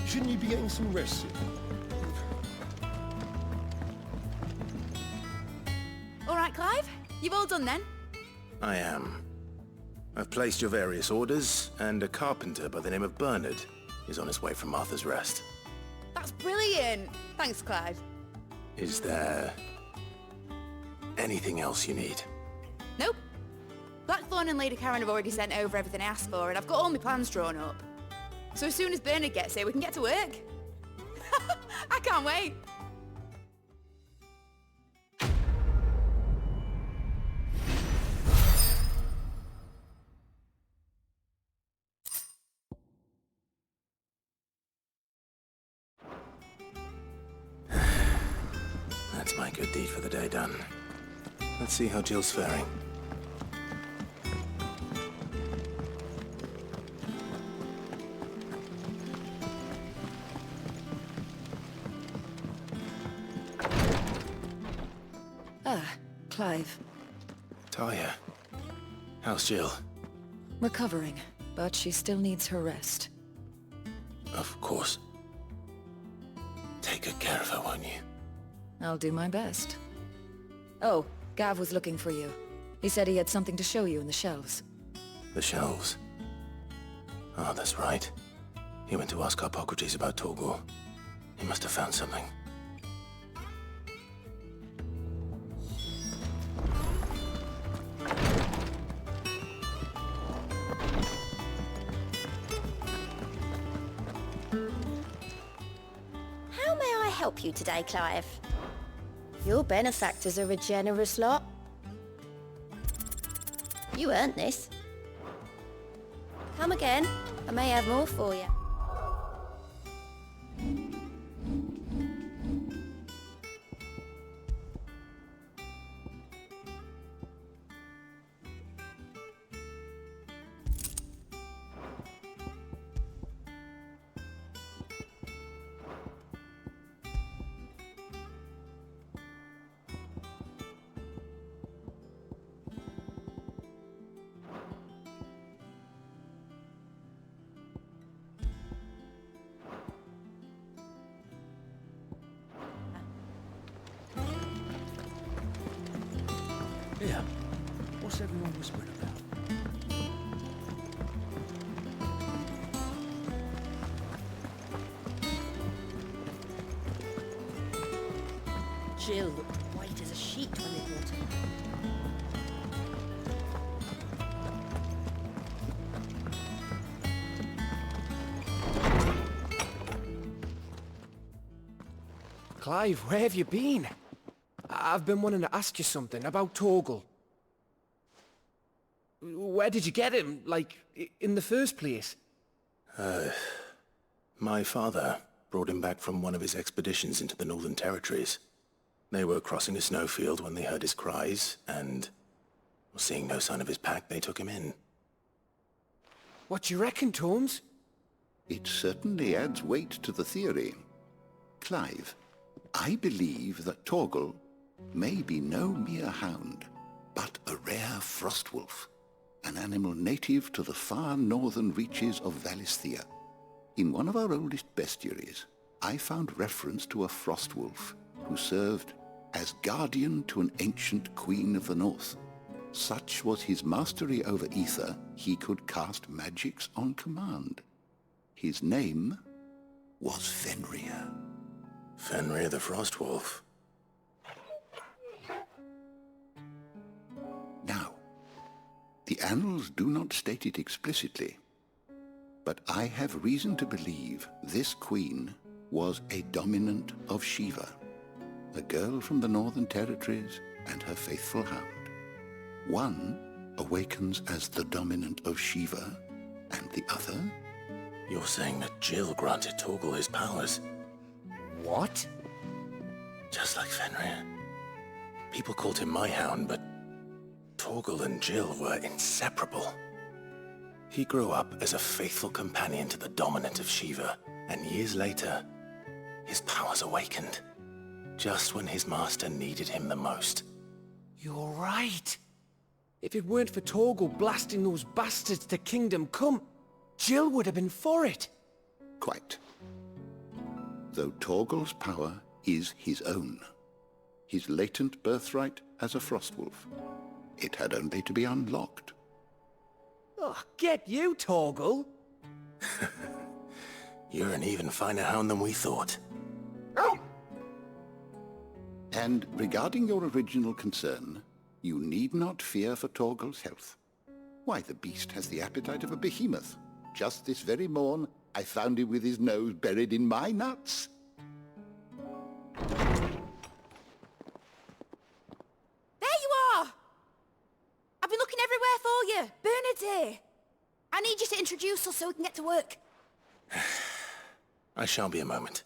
Speaker 10: Shouldn't you be getting some rest?
Speaker 16: All right, Clive. You've all done then?
Speaker 3: I am. I've placed your various orders, and a carpenter by the name of Bernard is on his way from Martha's Rest.
Speaker 16: That's brilliant. Thanks, Clive.
Speaker 3: Is there anything else you need?
Speaker 16: Nope. Blackthorn and Lady Karen have already sent over everything I asked for, and I've got all my plans drawn up. So as soon as Bernard gets here, we can get to work. I can't wait.
Speaker 3: That's my good deed for the day done. Let's see how Jill's faring.
Speaker 2: Clive.
Speaker 3: Talia. How's Jill?
Speaker 2: Recovering, but she still needs her rest.
Speaker 3: Of course. Take good care of her, won't you?
Speaker 2: I'll do my best. Oh, Gav was looking for you. He said he had something to show you in the shelves.
Speaker 3: The shelves? Oh, that's right. He went to ask Harpocrates about Torgor. He must have found something.
Speaker 15: How may I help you today, Clive? Your benefactors are a generous lot. You earned this. Come again. I may have more for you.
Speaker 13: Yeah. What's everyone whispering about?
Speaker 7: Jill looked white as a sheet when they brought her.
Speaker 17: Clive, where have you been? I've been wanting to ask you something about Torgal. Where did you get him, like, in the first place?
Speaker 3: My father brought him back from one of his expeditions into the Northern Territories. They were crossing a snowfield when they heard his cries, and seeing no sign of his pack, they took him in.
Speaker 17: What do you reckon, Torms?
Speaker 20: It certainly adds weight to the theory. Clive, I believe that Torgal may be no mere hound, but a rare frostwolf, an animal native to the far northern reaches of Valisthea. In one of our oldest bestiaries, I found reference to a frostwolf who served as guardian to an ancient queen of the north. Such was his mastery over ether, he could cast magics on command. His name was Fenrir.
Speaker 3: Fenrir the Frostwolf.
Speaker 20: Now, the annals do not state it explicitly, but I have reason to believe this queen was a dominant of Shiva, a girl from the Northern Territories and her faithful hound. One awakens as the dominant of Shiva, and the other...
Speaker 3: You're saying that Jill granted Torgal his powers?
Speaker 17: What?
Speaker 3: Just like Fenrir. People called him my hound, but Torgal and Jill were inseparable. He grew up as a faithful companion to the dominant of Shiva, and years later, his powers awakened, just when his master needed him the most.
Speaker 17: You're right. If it weren't for Torgal blasting those bastards to Kingdom Come, Jill would have been for it.
Speaker 20: Quite. Though Torgal's power is his own, his latent birthright as a Frostwolf, it had only to be unlocked.
Speaker 17: Oh, get you, Torgal!
Speaker 3: You're an even finer hound than we thought.
Speaker 20: And regarding your original concern, you need not fear for Torgal's health. Why, the beast has the appetite of a behemoth. Just this very morn, I found him with his nose buried in my nuts.
Speaker 16: There you are! I've been looking everywhere for you. Bernard's here. I need you to introduce us so we can get to work.
Speaker 3: I shan't be a moment.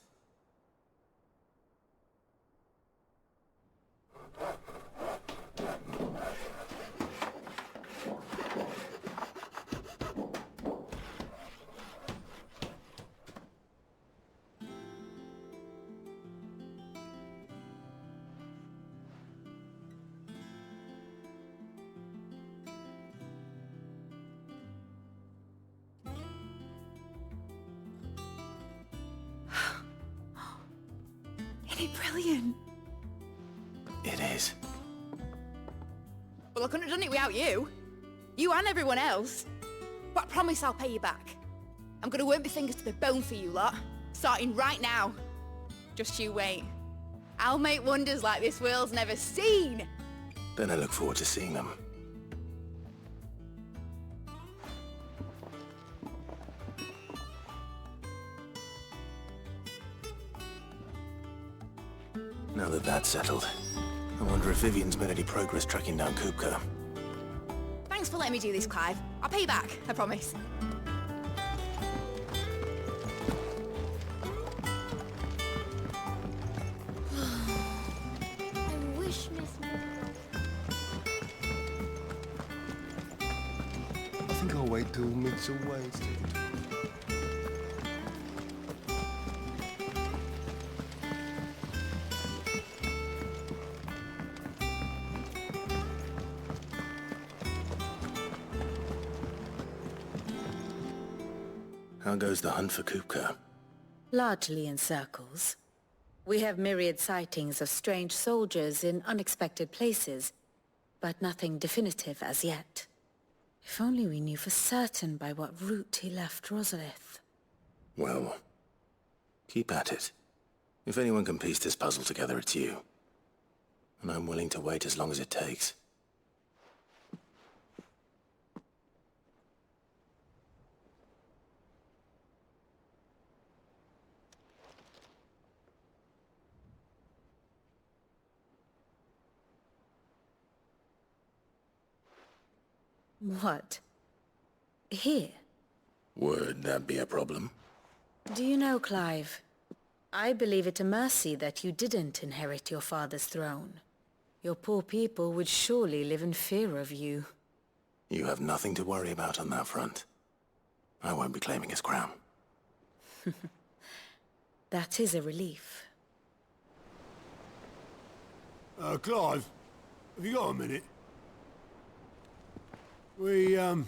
Speaker 16: Isn't it brilliant?
Speaker 3: It is.
Speaker 16: Well, I couldn't have done it without you. You and everyone else. But I promise I'll pay you back. I'm gonna work my fingers to the bone for you lot, starting right now. Just you wait. I'll make wonders like this world's never seen.
Speaker 3: Then I look forward to seeing them. Now that that's settled, I wonder if Vivian's made any progress tracking down Kupka.
Speaker 16: Thanks for letting me do this, Clive. I'll pay you back, I promise.
Speaker 15: I wish Miss...
Speaker 12: I think I'll wait till Mick's away instead.
Speaker 3: How goes the hunt for Kupka?
Speaker 19: Largely in circles. We have myriad sightings of strange soldiers in unexpected places, but nothing definitive as yet. If only we knew for certain by what route he left Rosalith.
Speaker 3: Well, keep at it. If anyone can piece this puzzle together, it's you. And I'm willing to wait as long as it takes.
Speaker 19: What? Here?
Speaker 3: Would that be a problem?
Speaker 19: Do you know, Clive, I believe it a mercy that you didn't inherit your father's throne. Your poor people would surely live in fear of you.
Speaker 3: You have nothing to worry about on that front. I won't be claiming his crown.
Speaker 19: That is a relief.
Speaker 9: Clive, have you got a minute? We, have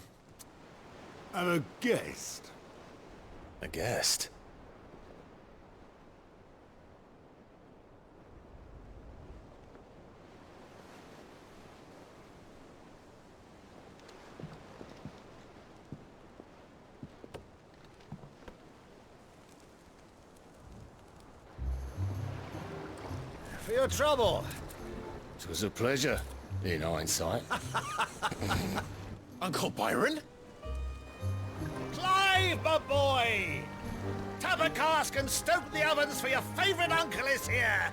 Speaker 9: a guest.
Speaker 3: A guest?
Speaker 8: For your trouble. It was a pleasure, in hindsight.
Speaker 3: Uncle Byron?
Speaker 8: Clive, my boy! Tap a cask and stoke the ovens, for your favourite uncle is here!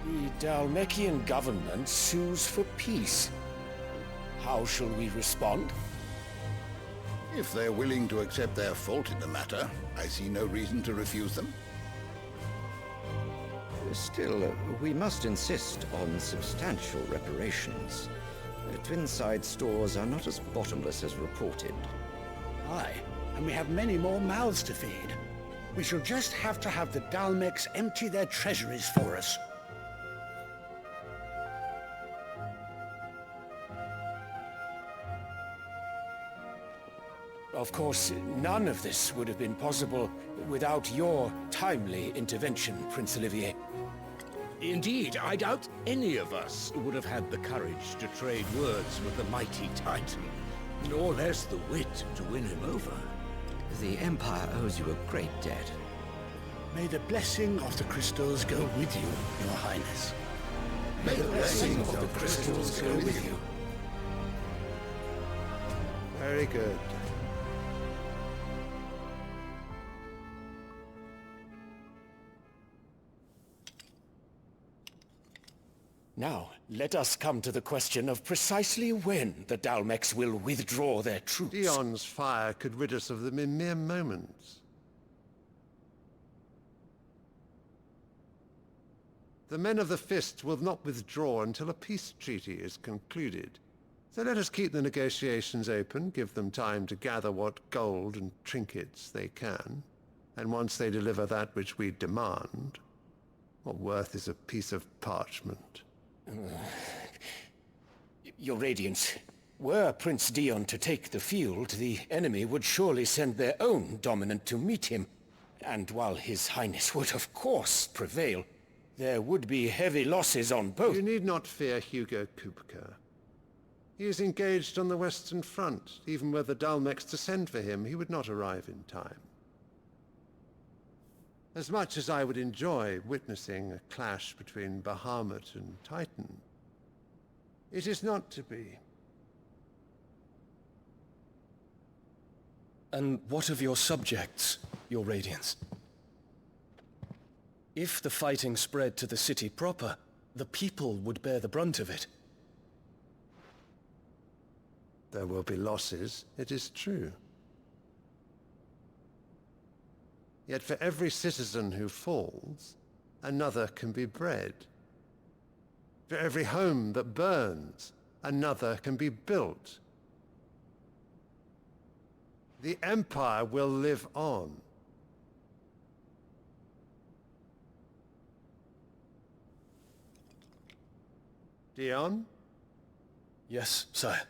Speaker 17: The Dalmekian government sues for peace. How shall we respond?
Speaker 20: If they're willing to accept their fault in the matter, I see no reason to refuse them.
Speaker 21: Still, we must insist on substantial reparations. Twinside stores are not as bottomless as reported.
Speaker 13: Aye, and we have many more mouths to feed. We shall just have to have the Dalmecs empty their treasuries for us.
Speaker 17: Of course, none of this would have been possible without your timely intervention, Prince Olivier.
Speaker 22: Indeed, I doubt any of us would have had the courage to trade words with the mighty Titan, nor less the wit to win him over.
Speaker 21: The Empire owes you a great debt.
Speaker 13: May the blessing of the crystals go with you, Your Highness.
Speaker 20: May the blessing of the crystals go with you.
Speaker 10: Very good.
Speaker 17: Now, let us come to the question of precisely when the Dalmecs will withdraw their troops.
Speaker 10: Dion's fire could rid us of them in mere moments. The men of the Fist will not withdraw until a peace treaty is concluded. So let us keep the negotiations open, give them time to gather what gold and trinkets they can, and once they deliver that which we demand, what worth is a piece of parchment?
Speaker 17: Your Radiance, were Prince Dion to take the field, the enemy would surely send their own dominant to meet him. And while His Highness would of course prevail, there would be heavy losses on both.
Speaker 10: You need not fear Hugo Kupka. He is engaged on the Western Front. Even were the Dalmecs to send for him, he would not arrive in time. As much as I would enjoy witnessing a clash between Bahamut and Titan, it is not to be.
Speaker 23: And what of your subjects, Your Radiance? If the fighting spread to the city proper, the people would bear the brunt of it.
Speaker 10: There will be losses, it is true. Yet for every citizen who falls, another can be bred. For every home that burns, another can be built. The Empire will live on. Dion?
Speaker 23: Yes, sire.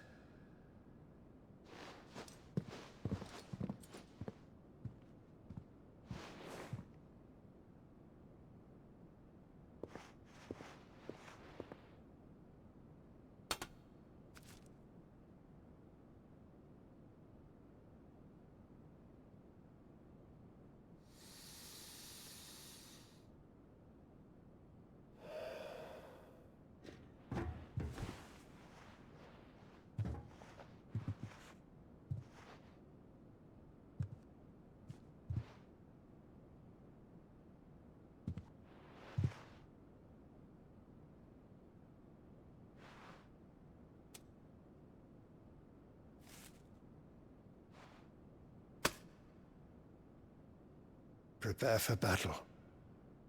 Speaker 10: Prepare for battle.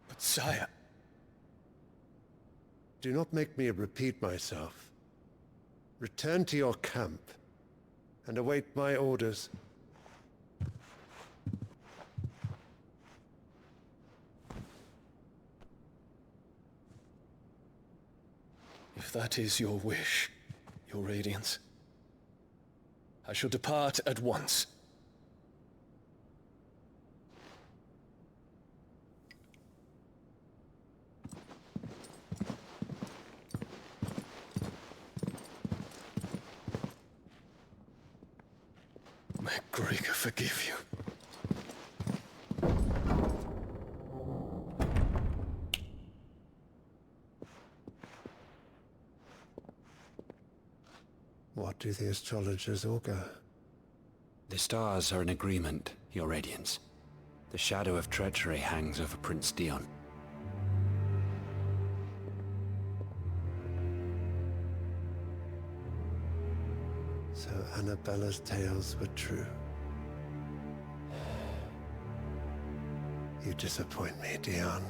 Speaker 23: But sire...
Speaker 10: Do not make me repeat myself. Return to your camp and await my orders.
Speaker 23: If that is your wish, Your Radiance, I shall depart at once. May Gregor forgive you.
Speaker 10: What do the astrologers augur?
Speaker 1: The stars are in agreement, Your Radiance. The shadow of treachery hangs over Prince Dion.
Speaker 10: So Annabella's tales were true. You disappoint me, Dion.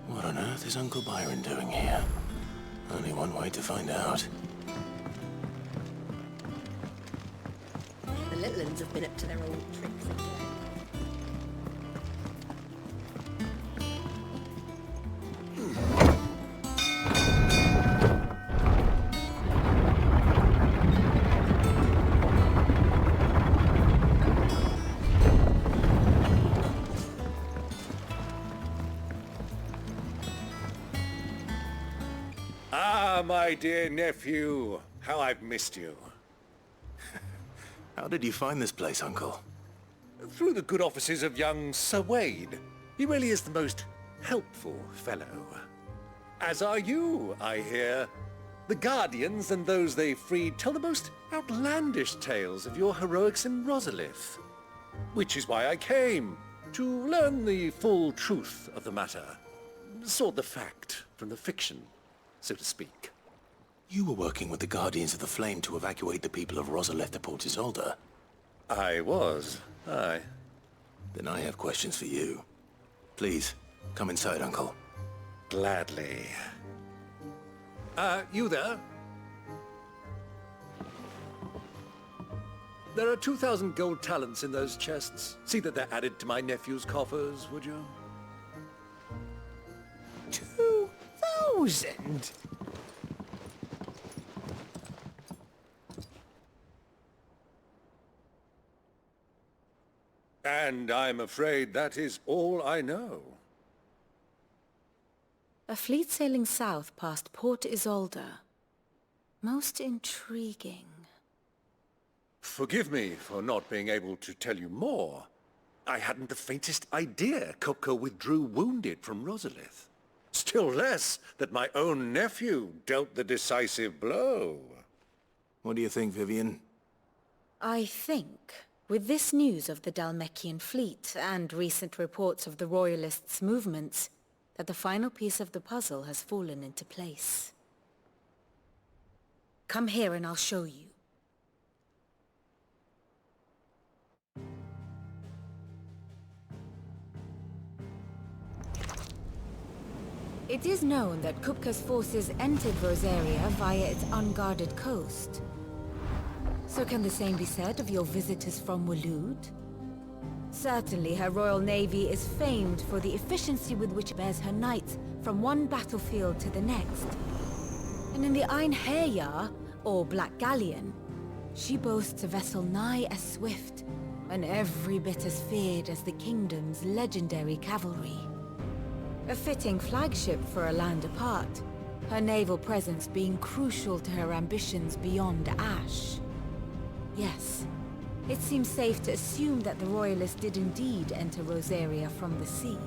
Speaker 3: What on earth is Uncle Byron doing here? Only one way to find out.
Speaker 7: The little ones have been up to their old tricks again.
Speaker 8: Ah, my dear nephew, how I've missed you.
Speaker 3: How did you find this place, Uncle?
Speaker 8: Through the good offices of young Sir Wade. He really is the most helpful fellow. As are you, I hear. The Guardians and those they freed tell the most outlandish tales of your heroics in Rosalith. Which is why I came, to learn the full truth of the matter. Sort the fact from the fiction, so to speak.
Speaker 3: You were working with the Guardians of the Flame to evacuate the people of Rosalith to Port Isolde.
Speaker 8: I was, aye.
Speaker 3: Then I have questions for you. Please, come inside, Uncle.
Speaker 8: Gladly. You there? There are 2,000 gold talents in those chests. See that they're added to my nephew's coffers, would you?
Speaker 6: 2,000?
Speaker 8: And I'm afraid that is all I know.
Speaker 19: A fleet sailing south past Port Isolde. Most intriguing.
Speaker 8: Forgive me for not being able to tell you more. I hadn't the faintest idea Kopko withdrew wounded from Rosalith. Still less that my own nephew dealt the decisive blow.
Speaker 3: What do you think, Vivian?
Speaker 19: I think, with this news of the Dhalmekian fleet and recent reports of the Royalists' movements, that the final piece of the puzzle has fallen into place. Come here and I'll show you. It is known that Kupka's forces entered Rosaria via its unguarded coast. So can the same be said of your visitors from Waloed? Certainly her Royal Navy is famed for the efficiency with which it bears her knights from one battlefield to the next. And in the Einherjar, or Black Galleon, she boasts a vessel nigh as swift, and every bit as feared as the kingdom's legendary cavalry. A fitting flagship for a land apart, her naval presence being crucial to her ambitions beyond Ash. Yes, it seems safe to assume that the Royalists did indeed enter Rosaria from the sea.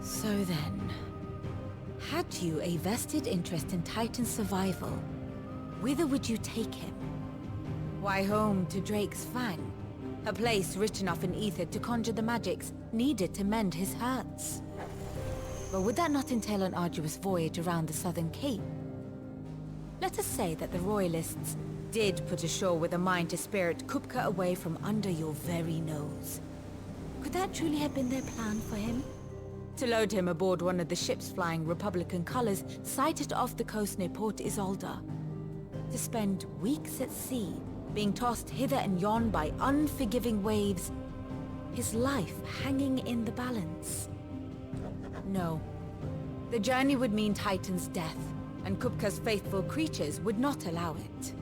Speaker 19: So then, had you a vested interest in Titan's survival, whither would you take him? Why home to Drake's Fang? A place rich enough in ether to conjure the magics needed to mend his hurts. But would that not entail an arduous voyage around the southern cape? Let us say that the Royalists did put ashore with a mind to spirit Kupka away from under your very nose. Could that truly have been their plan for him? To load him aboard one of the ships flying Republican colors sighted off the coast near Port Isolde. To spend weeks at sea, being tossed hither and yon by unforgiving waves, his life hanging in the balance. No. The journey would mean Titan's death, and Kupka's faithful creatures would not allow it.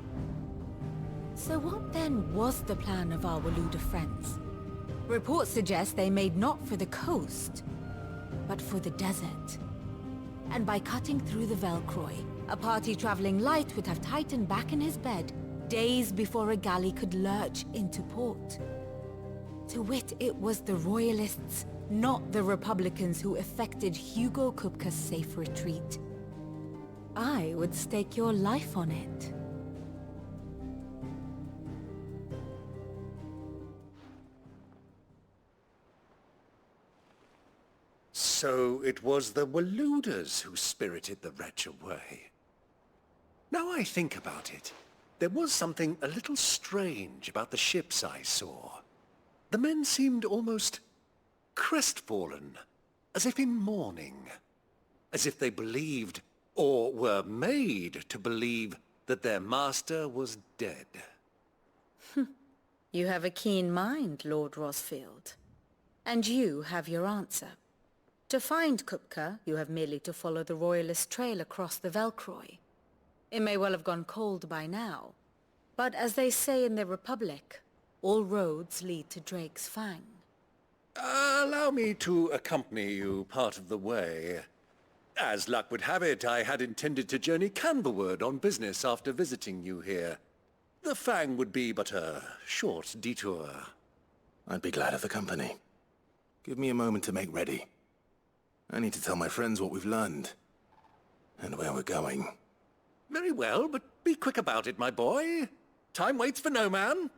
Speaker 19: So what then was the plan of our Waluda friends? Reports suggest they made not for the coast, but for the desert. And by cutting through the Velcroy, a party traveling light would have Titan back in his bed days before a galley could lurch into port. To wit, it was the Royalists, not the Republicans, who effected Hugo Kupka's safe retreat. I would stake your life on it.
Speaker 8: So it was the Waludas who spirited the wretch away. Now I think about it, there was something a little strange about the ships I saw. The men seemed almost crestfallen, as if in mourning, as if they believed, or were made to believe, that their master was dead.
Speaker 19: You have a keen mind, Lord Rosfield. And you have your answer. To find Kupka, you have merely to follow the Royalist trail across the Velcroy. It may well have gone cold by now, but as they say in the Republic, all roads lead to Drake's Fang.
Speaker 8: Allow me to accompany you part of the way. As luck would have it, I had intended to journey Canberward on business after visiting you here. The Fang would be but a short detour.
Speaker 3: I'd be glad of the company. Give me a moment to make ready. I need to tell my friends what we've learned, and where we're going.
Speaker 8: Very well, but be quick about it, my boy. Time waits for no man.